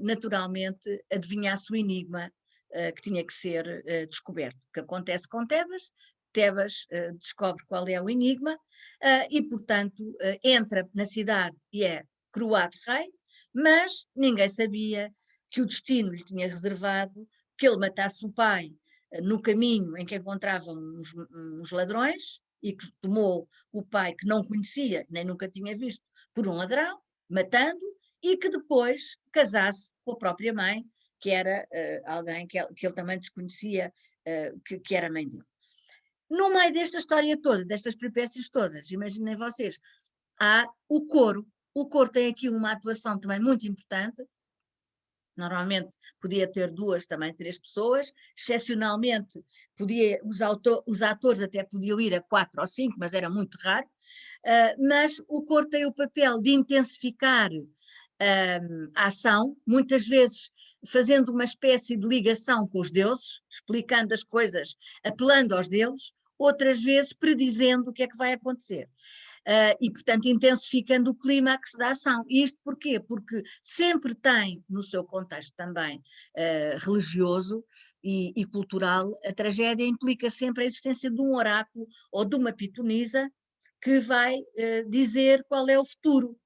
naturalmente adivinhasse o enigma que tinha que ser descoberto. O que acontece com Tebas? Tebas descobre qual é o enigma e, portanto, entra na cidade e é coroado rei, mas ninguém sabia que o destino lhe tinha reservado que ele matasse o pai no caminho em que encontravam uns ladrões e que tomou o pai que não conhecia, nem nunca tinha visto, por um ladrão, matando, e que depois casasse com a própria mãe, que era alguém que ele também desconhecia, que era a mãe dele. No meio desta história toda, destas peripécias todas, imaginem vocês, há o coro. O coro tem aqui uma atuação também muito importante. Normalmente podia ter 2, também 3 pessoas, excepcionalmente os atores até podiam ir a 4 ou 5, mas era muito raro, mas o coro tem o papel de intensificar a ação, muitas vezes fazendo uma espécie de ligação com os deuses, explicando as coisas, apelando aos deuses, outras vezes predizendo o que é que vai acontecer. E, portanto, intensificando o clímax da ação. E isto porquê? Porque sempre tem, no seu contexto também religioso e cultural, a tragédia implica sempre a existência de um oráculo ou de uma pitonisa que vai dizer qual é o futuro,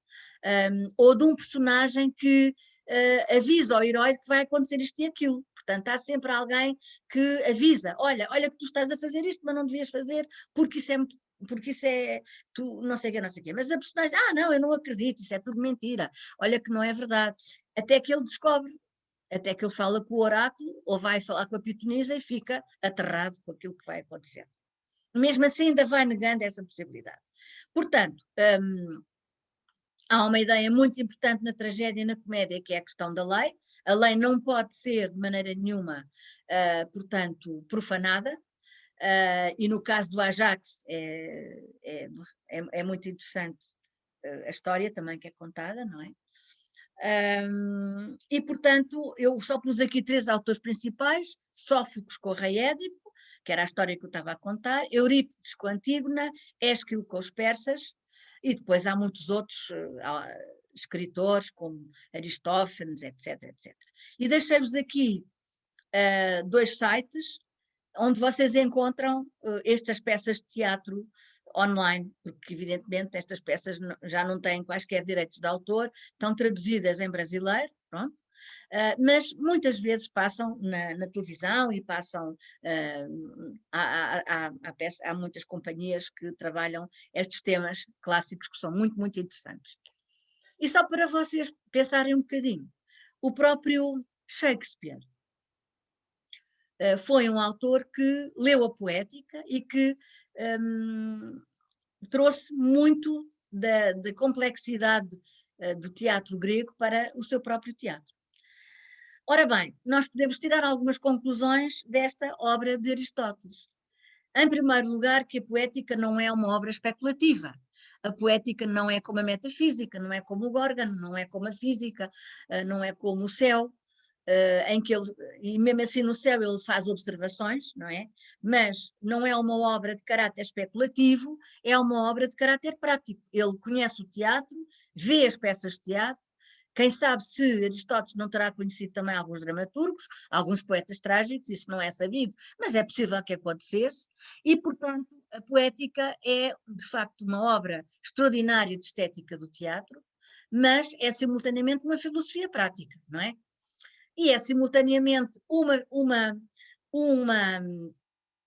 ou de um personagem que avisa ao herói que vai acontecer isto e aquilo. Portanto, há sempre alguém que avisa, olha que tu estás a fazer isto, mas não devias fazer, porque isso é muito, porque isso é, tu, não sei o quê, mas a personagem, não, eu não acredito, isso é tudo mentira, olha que não é verdade, até que ele descobre, até que ele fala com o oráculo, ou vai falar com a pitonisa e fica aterrado com aquilo que vai acontecer. Mesmo assim ainda vai negando essa possibilidade. Portanto, há uma ideia muito importante na tragédia e na comédia, que é a questão da lei. A lei não pode ser, de maneira nenhuma, portanto, profanada, e no caso do Ajax é muito interessante a história também que é contada, não é? E, portanto, eu só pus aqui 3 autores principais: Sófocles com o rei Édipo, que era a história que eu estava a contar, Eurípides com a Antígona, Ésquilo com os persas, e depois há muitos outros escritores, como Aristófanes, etc, etc. E deixei-vos aqui 2 sites onde vocês encontram estas peças de teatro online, porque evidentemente estas peças já não têm quaisquer direitos de autor, estão traduzidas em brasileiro, pronto, mas muitas vezes passam na televisão e passam, há muitas companhias que trabalham estes temas clássicos que são muito, muito interessantes. E só para vocês pensarem um bocadinho, o próprio Shakespeare foi um autor que leu a poética e que trouxe muito da complexidade do teatro grego para o seu próprio teatro. Ora bem, nós podemos tirar algumas conclusões desta obra de Aristóteles. Em primeiro lugar, que a poética não é uma obra especulativa. A poética não é como a metafísica, não é como o Górgano, não é como a física, não é como o céu, em que ele, e mesmo assim no céu ele faz observações, não é? Mas não é uma obra de caráter especulativo, é uma obra de caráter prático. Ele conhece o teatro, vê as peças de teatro. Quem sabe se Aristóteles não terá conhecido também alguns dramaturgos, alguns poetas trágicos, isso não é sabido, mas é possível que acontecesse, e, portanto, a poética é, de facto, uma obra extraordinária de estética do teatro, mas é simultaneamente uma filosofia prática, não é? E é simultaneamente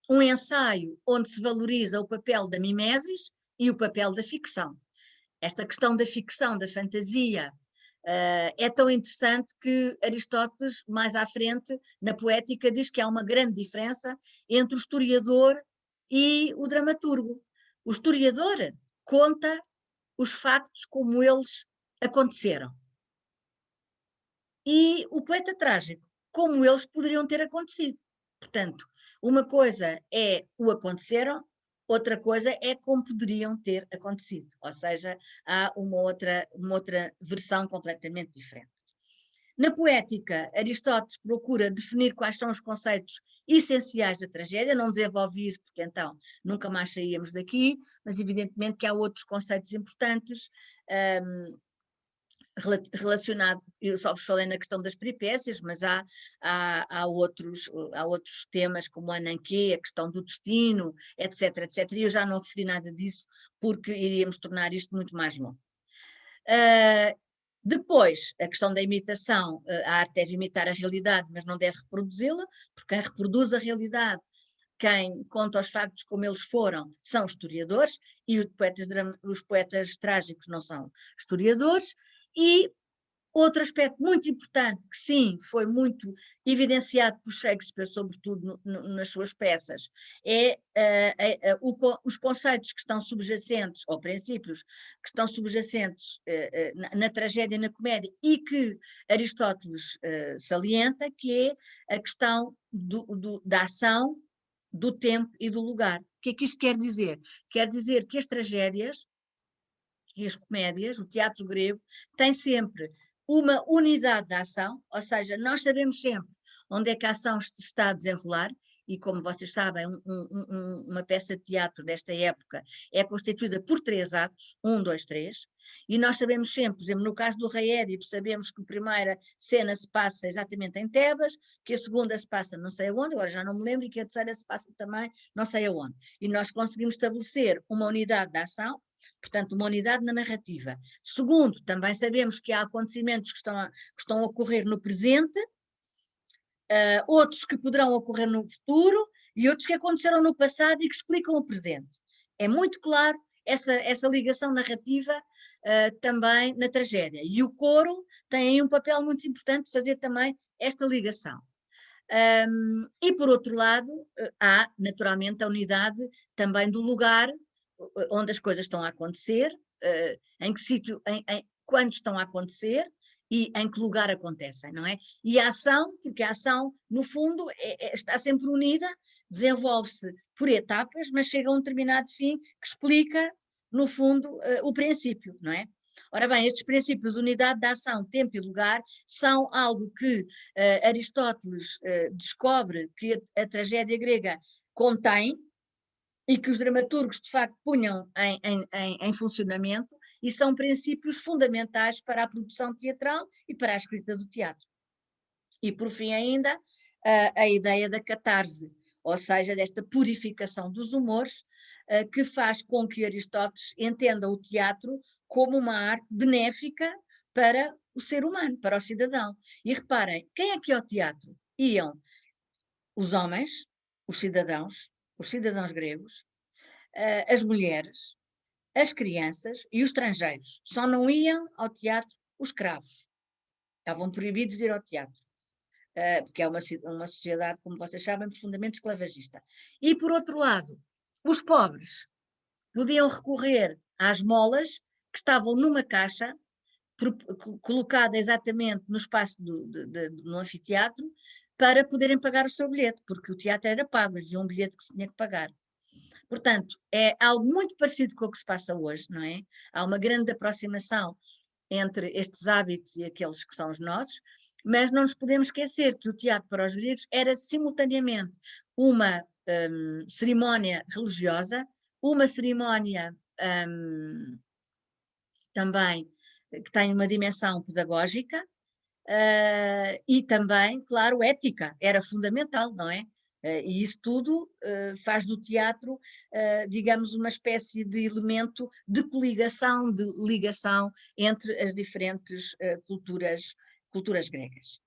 um ensaio onde se valoriza o papel da mimesis e o papel da ficção. Esta questão da ficção, da fantasia, é tão interessante que Aristóteles, mais à frente, na poética, diz que há uma grande diferença entre o historiador e o dramaturgo. O historiador conta os factos como eles aconteceram. E o poeta trágico, como eles poderiam ter acontecido. Portanto, uma coisa é o aconteceram, outra coisa é como poderiam ter acontecido. Ou seja, há uma outra versão completamente diferente. Na poética, Aristóteles procura definir quais são os conceitos essenciais da tragédia, não desenvolve isso porque então nunca mais saíamos daqui, mas evidentemente que há outros conceitos importantes, relacionado, eu só vos falei na questão das peripécias, mas há outros temas como a Ananquê, a questão do destino, etc, etc, e eu já não referi nada disso porque iríamos tornar isto muito mais longo. Depois, a questão da imitação, a arte deve imitar a realidade, mas não deve reproduzi-la, porque quem reproduz a realidade, quem conta os factos como eles foram, são historiadores, e os poetas trágicos não são historiadores. E outro aspecto muito importante, que sim, foi muito evidenciado por Shakespeare, sobretudo nas suas peças, é os conceitos que estão subjacentes, ou princípios que estão subjacentes na tragédia e na comédia, e que Aristóteles salienta, que é a questão da ação, do tempo e do lugar. O que é que isto quer dizer? Quer dizer que as tragédias e as comédias, o teatro grego, tem sempre uma unidade de ação, ou seja, nós sabemos sempre onde é que a ação se está a desenrolar, e como vocês sabem, uma peça de teatro desta época é constituída por 3 atos, 1, 2, 3, e nós sabemos sempre, por exemplo, no caso do rei Édipo, sabemos que a primeira cena se passa exatamente em Tebas, que a segunda se passa não sei aonde, agora já não me lembro, e que a terceira se passa também não sei aonde. E nós conseguimos estabelecer uma unidade de ação, portanto, uma unidade na narrativa. Segundo, também sabemos que há acontecimentos que estão a ocorrer no presente, outros que poderão ocorrer no futuro e outros que aconteceram no passado e que explicam o presente. É muito claro essa ligação narrativa também na tragédia. E o coro tem aí um papel muito importante de fazer também esta ligação. E por outro lado, há naturalmente a unidade também do lugar onde as coisas estão a acontecer, em que sítio, quando estão a acontecer e em que lugar acontecem, não é? E a ação, porque a ação, no fundo, está sempre unida, desenvolve-se por etapas, mas chega a um determinado fim que explica, no fundo, o princípio, não é? Ora bem, estes princípios, unidade da ação, tempo e lugar, são algo que Aristóteles descobre que a tragédia grega contém e que os dramaturgos, de facto, punham em funcionamento, e são princípios fundamentais para a produção teatral e para a escrita do teatro. E, por fim, ainda, a ideia da catarse, ou seja, desta purificação dos humores, que faz com que Aristóteles entenda o teatro como uma arte benéfica para o ser humano, para o cidadão. E reparem, quem é que ia ao teatro? Iam os homens, os cidadãos gregos, as mulheres, as crianças e os estrangeiros. Só não iam ao teatro os escravos. Estavam proibidos de ir ao teatro. Porque é uma sociedade, como vocês sabem, profundamente esclavagista. E, por outro lado, os pobres podiam recorrer às molas que estavam numa caixa, colocada exatamente no espaço no anfiteatro, para poderem pagar o seu bilhete, porque o teatro era pago, havia um bilhete que se tinha que pagar. Portanto, é algo muito parecido com o que se passa hoje, não é? Há uma grande aproximação entre estes hábitos e aqueles que são os nossos, mas não nos podemos esquecer que o teatro para os gregos era simultaneamente uma cerimónia religiosa, uma cerimónia também que tem uma dimensão pedagógica e também, claro, ética, era fundamental, não é? E isso tudo faz do teatro, digamos, uma espécie de elemento de coligação, de ligação entre as diferentes culturas gregas.